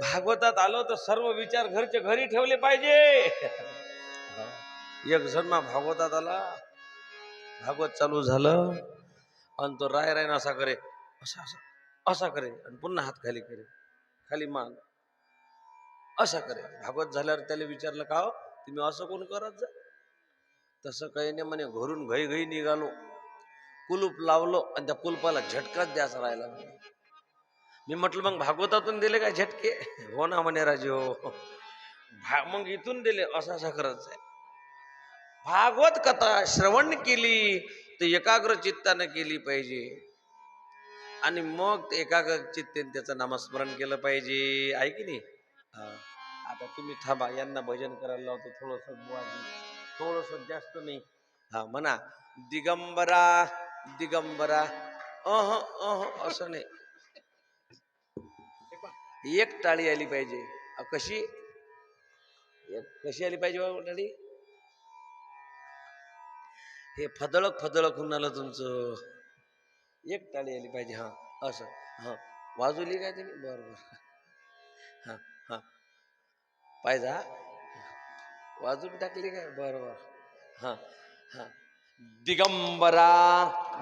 भागवतात आलो तर सर्व विचार घरचे घरी ठेवले पाहिजे. एक जण भागवतात आला, भागवत चालू झालं आणि तो राय असा करे, असा असा असा करे आणि पुन्हा हात खाली करे, खाली मान असा करे. भागवत झाल्यावर त्याला विचारलं, का हो तुम्ही असं कोण करत जा? तसं काही नाही म्हणे, घरून घाई घाई निघालो, कुलूप लावलो आणि त्या कुलपाला झटकाच द्यायचा राहिला. मी म्हटलं मग भागवतातून दिले काय झटके? हो ना म्हणे राजे हो. मग इथून दिले, असं असं करायचं आहे. भागवत कथा श्रवण केली तर एकाग्र चित्तानं केली पाहिजे आणि मग एकाग्र चित्तेने त्याचं नामस्मरण केलं पाहिजे. आहे की नाही? आता तुम्ही थांबा, यांना भजन करायला लावतो. थोडस जास्त नाही. हा म्हणा, दिगंबरा दिगंबरा. असं नाही, एक टाळी आली पाहिजे. कशी कशी आली पाहिजे बाबा टाळी? हे फदळक होऊन आलं तुमचं. एक टाळी आली पाहिजे. हा असं. हा वाजवली काय तुम्ही? बरोबर. हा हा पाहिजे. वाजून टाकली काय? बरोबर. हा हा दिगंबरा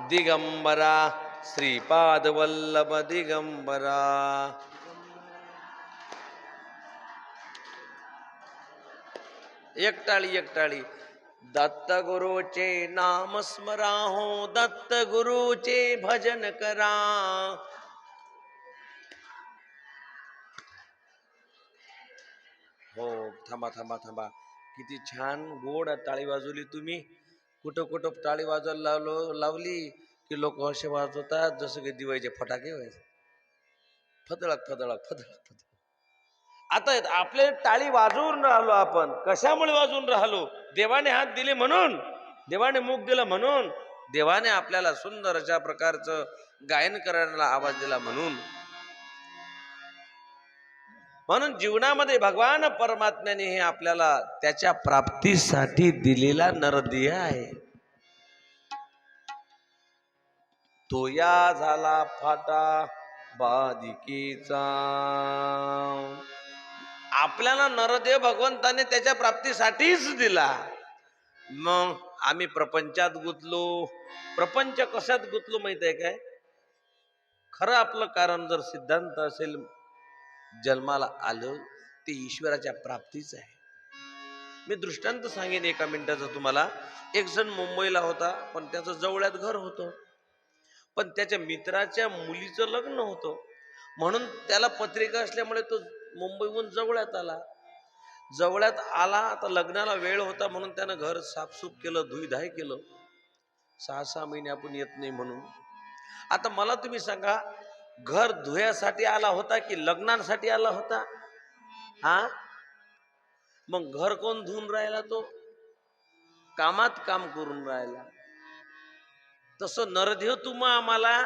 दिगंबरा श्रीपाद वल्लभ दिगंबरा. एक टाळी. दत्त गुरुचे नाम स्मरा हो, दत्त गुरुचे भजन करा. हो, थांबा. किती छान गोड टाळी वाजवली तुम्ही. कुठं टाळी वाजवायला लावली की लोक असे वाजवतात जसं की दिवाळीचे फटाके व्हायचे. फदळक. आता आपले टाळी वाजवून राहिलो आपण, कशामुळे वाजवून राहिलो? देवाने हात दिले म्हणून, देवाने मुख दिलं म्हणून, देवाने आपल्याला सुंदर अशा प्रकारचं गायन करायला आवाज दिला म्हणून. जीवनामध्ये भगवान परमात्म्याने हे आपल्याला त्याच्या प्राप्तीसाठी दिलेला नरदेह आहे. तो या झाला फाटा बादिकेचा. आपल्याला नरदेह भगवंताने त्याच्या प्राप्तीसाठीच दिला. मग आम्ही प्रपंचात गुंतलो. प्रपंच कशात गुंतलो माहित आहे काय? खरं आपलं कारण जर सिद्धांत असेल, जन्माला आलं ते ईश्वराच्या प्राप्तीच आहे. मी दृष्टांत सांगेन एका मिनिटाचं तुम्हाला. एक जण मुंबईला होता, पण त्याचं जवळ्यात घर होतं, पण त्याच्या मित्राच्या मुलीचं लग्न होतं, म्हणून त्याला पत्रिका असल्यामुळे तो मुंबईहून जवळ्यात आला. आता लग्नाला वेळ होता म्हणून त्यानं घर साफसूफ केलं, धुईधाय केलं. 6 महिने आपण येत नाही म्हणून. आता मला तुम्ही सांगा, घर धुयासाठी आला होता की लग्नासाठी आला होता? हा, मग घर कोण धुवून राहिला? तो कामात काम करून राहिला. तसं नरदेह तुम्हा आम्हाला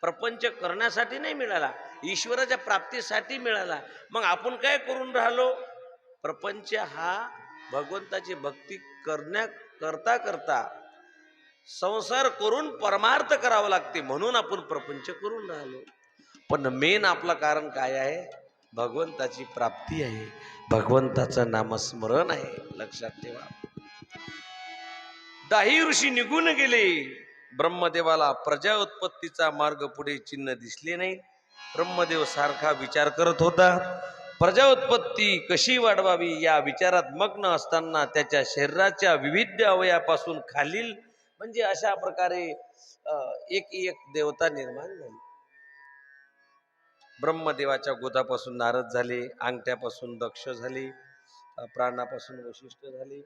प्रपंच करण्यासाठी नाही मिळाला, ईश्वराच्या प्राप्तीसाठी मिळाला. मग आपण काय करून राहिलो? प्रपंच हा भगवंताची भक्ती करता संसार करून परमार्थ करावा लागते, म्हणून आपण प्रपंच करून राहिलो. पण मेन आपलं कारण काय आहे? भगवंताची प्राप्ती आहे, भगवंताचं नामस्मरण आहे. लक्षात ठेवा. 10 ऋषी निघून गेले. ब्रह्मदेवाला प्रजा उत्पत्तीचा मार्ग पुढे चिन्ह दिसले नाही. ब्रह्मदेव सारखा विचार करत होता. प्रजाउत्पत्ती कशी वाढवावी या विचारात मग्न असताना त्याच्या शरीराच्या विविध अवयापासून खालील म्हणजे अशा प्रकारे एक एक देवता निर्माण झाली. ब्रह्मदेवाच्या गोदापासून नारद झाले, अंगठ्यापासून दक्ष झाले, प्राणापासून वशिष्ठ झाले,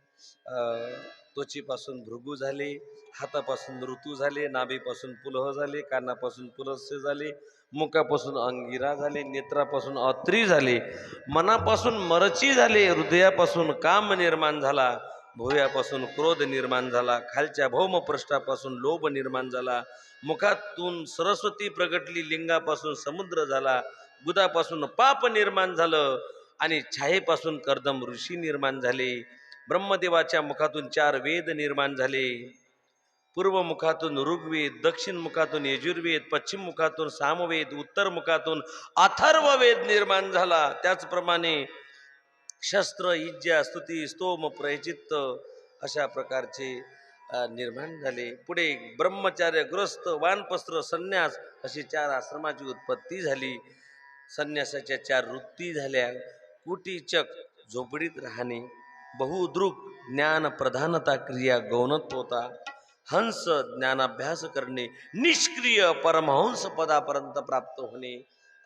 त्वचेपासून भृगू झाले, हातापासून ऋतू झाले, नाभीपासून पुलह झाले, कानापासून पुलस्य झाले, मुखापासून अंगिरा झाले, नेत्रापासून अत्री झाले, मनापासून मरची झाले, हृदयापासून काम निर्माण झाला, भुवयापासून क्रोध निर्माण झाला, खालच्या भौमपृष्ठापासून लोभ निर्माण झाला, मुखातून सरस्वती प्रगटली, लिंगापासून समुद्र झाला, गुदापासून पाप निर्माण झालं आणि छायेपासून कर्दम ऋषी निर्माण झाले. ब्रह्मदेवाच्या मुखातून 4 वेद निर्माण झाले. पूर्व मुखातून ऋग्वेद, दक्षिण मुखातून यजुर्वेद, पश्चिम मुखातून सामवेद, उत्तर मुखातून अथर्ववेद निर्माण झाला. त्याचप्रमाणे शस्त्र, इज्जा, स्तुती, स्तोम, प्रयचित्त अशा प्रकारचे निर्माण झाले. पुढे ब्रह्मचार्य, गृहस्थ, वानप्रस्थ, संन्यास अशी 4 आश्रमाची उत्पत्ती झाली. संन्यासाच्या 4 वृत्ती झाल्या. कुटीचक झोपडीत राहणे, बहुद्रुक ज्ञान प्रधानता क्रिया गौणत्वता, हंस ज्ञानाभ्यास करणे, निष्क्रिय परमहंस पदापर्यंत प्राप्त होणे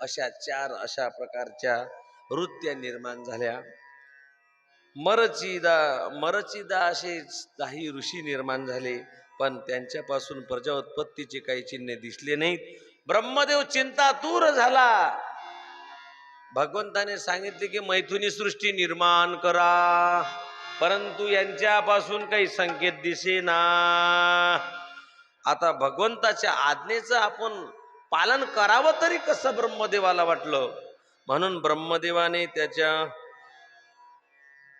अशा 4 अशा प्रकारच्या वृत्त्या निर्माण झाल्या. मरचिदा असे 10 ऋषी निर्माण झाले, पण त्यांच्यापासून प्रजा उत्पत्तीचे काही चिन्ह दिसले नाहीत. ब्रह्मदेव चिंतातूर झाला. भगवंताने सांगितले की मैथुनी सृष्टी निर्माण करा, परंतु यांच्यापासून काही संकेत दिसेना. आता भगवंताच्या आज्ञेचं आपण पालन करावं तरी कसं ब्रह्मदेवाला वाटलं. म्हणून ब्रह्मदेवाने त्याच्या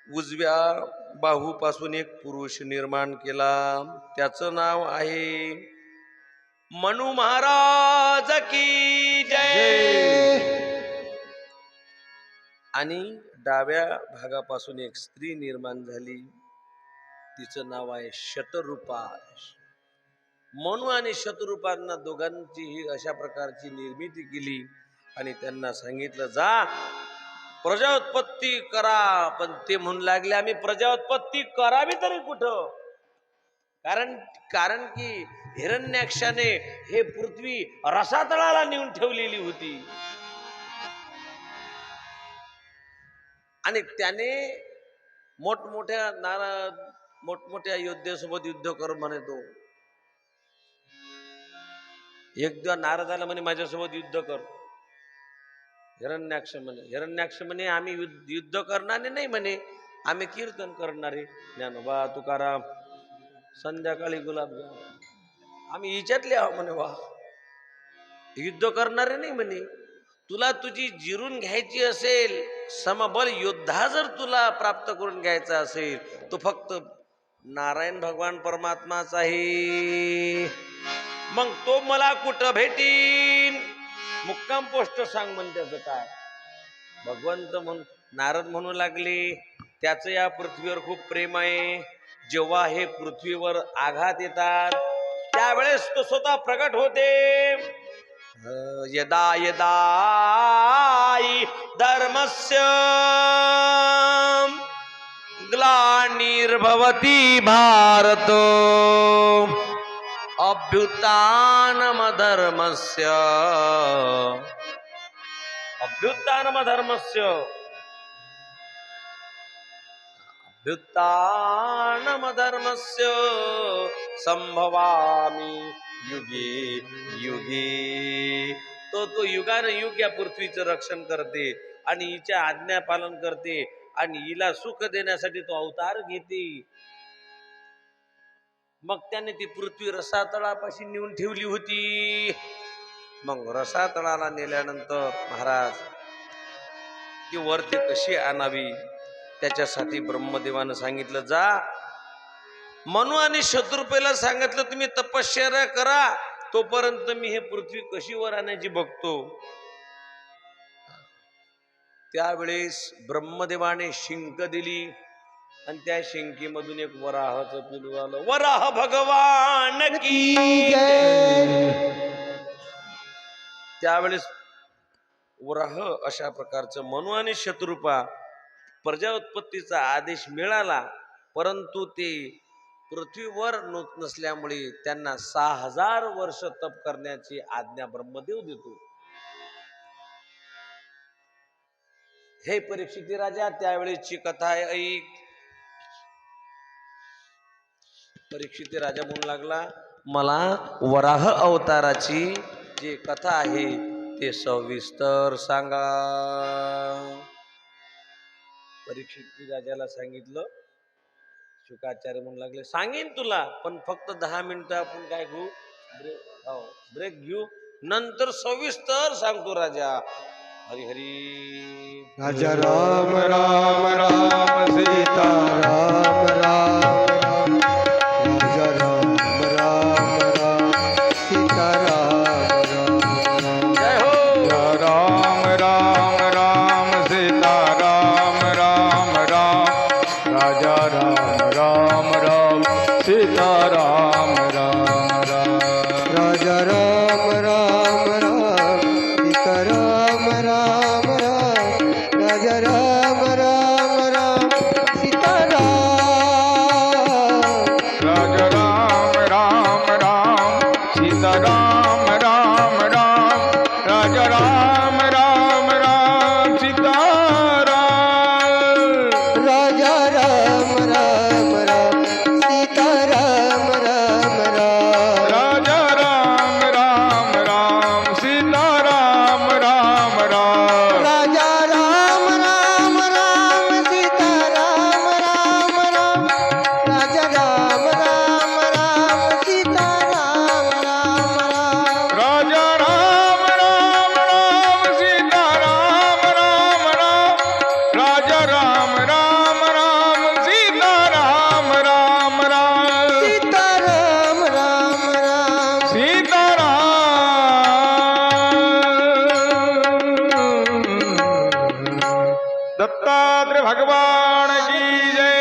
उजव्या बाहूपासून एक पुरुष निर्माण केला. त्याचं नाव आहे मनु महाराज की जय. आणि डाव्या भागापासून एक स्त्री निर्माण झाली. तिचं नाव आहे शतरूपा. मनु आणि शतरूपांना दोघांचीही अशा प्रकारची निर्मिती केली आणि त्यांना सांगितलं जा प्रजा उत्पत्ती करा. पण ते म्हणू लागले आम्ही प्रजा उत्पत्ती करावी तरी कुठं. कारण की हिरण्याक्षाने हे पृथ्वी रसातळाला नेऊन ठेवलेली होती आणि त्याने मोठमोठ्या योद्धेसोबत युद्ध कर म्हणतो. एकदा नारदाला म्हणे माझ्यासोबत युद्ध कर. हिरण्याक्ष म्हणे आम्ही युद्ध करणारे नाही म्हणे, आम्ही कीर्तन करणारे. ज्ञानोबा तुकाराम संध्याकाळी गुलाबजाम आम्ही हिच्यातले आहो म्हणे. वा, युद्ध करणारे नाही म्हणे. तुला तुझी जिरून घ्यायची असेल, समबल योद्धा जर तुला प्राप्त करून घ्यायचा असेल तो फक्त नारायण भगवान परमात्माच आहे. मग तो मला कुठं भेटीन. मुक्काम पोस्ट सांग म्हण. त्याचं काय भगवंत म्हणून नारद म्हणू लागले त्याचं या पृथ्वीवर खूप प्रेम आहे. जेव्हा हे पृथ्वीवर आघात येतात त्यावेळेस तो स्वतः प्रकट होते. यदा यदा धर्मस्य ग्लानिर्भवति भारत अभ्युत्थानमधर्मस्य संभवामि युगे युगे. तो युगान युग या पृथ्वीचं रक्षण करते आणि हिच्या आज्ञा पालन करते आणि हिला सुख देण्यासाठी तो अवतार घेते. मग त्याने ती पृथ्वी रसातळापाशी नेऊन ठेवली होती. मग रसातळाला नेल्यानंतर महाराज ती वरती कशी आणावी त्याच्यासाठी ब्रह्मदेवानं सांगितलं जा. मनु आणि शत्रुपेला सांगितलं तुम्ही तपश्चर्या करा, तोपर्यंत मी हे पृथ्वी कशी वर आणायची बघतो. त्यावेळेस ब्रह्मदेवाने शिंक दिली आणि त्या शिंकीमधून एक वराहाचं पिलू आलं. वराह भगवान की जय. त्यावेळेस वराह अशा प्रकारचं मनू आणि शत्रुपा प्रजा उत्पत्तीचा आदेश मिळाला, परंतु ते पृथ्वीवर नसल्यामुळे त्यांना 6000 वर्ष तप करण्याची आज्ञा ब्रह्मदेव देतो. हे परीक्षिती राजा, त्यावेळेची कथा आहे ऐक. परीक्षिती राजा म्हणू लागला, मला वराह अवताराची जी कथा आहे ते सविस्तर सांगा. परीक्षिती राजाला सांगितलं. शुकाचार्य म्हणू लागले, सांगेन तुला, पण फक्त 10 मिनिटं आपण काय घेऊ, ब्रेक घेऊ, नंतर सविस्तर सांगतो राजा. हरी हरी. राजा राम राम राम सीता राम राम राम राजा राम राम राम सीता राम राम. जय हो. राम राम राम सीता राम राम राम राजा राम राम राम सीता राम राम राम. राजा राम राम राम सीता राम राम राम राजा राम राम राम सीता राम. राजा राम राम राम सीता राम राम राम राजा राम राम राम सीता राम. राजा राम राम राम सीता राम राम राम. राजा राम राम राम सीता राम राम राम. राजा राम राम राम सीता राम राम राम राजा राम राम राम सीता राम राम राम. राजा राम राम राम सीता राम राम राम राजा राम राम राम सीता राम राम राम. सीता राम राम राम. सीता राम. दत्तात्रेय भगवान की जय.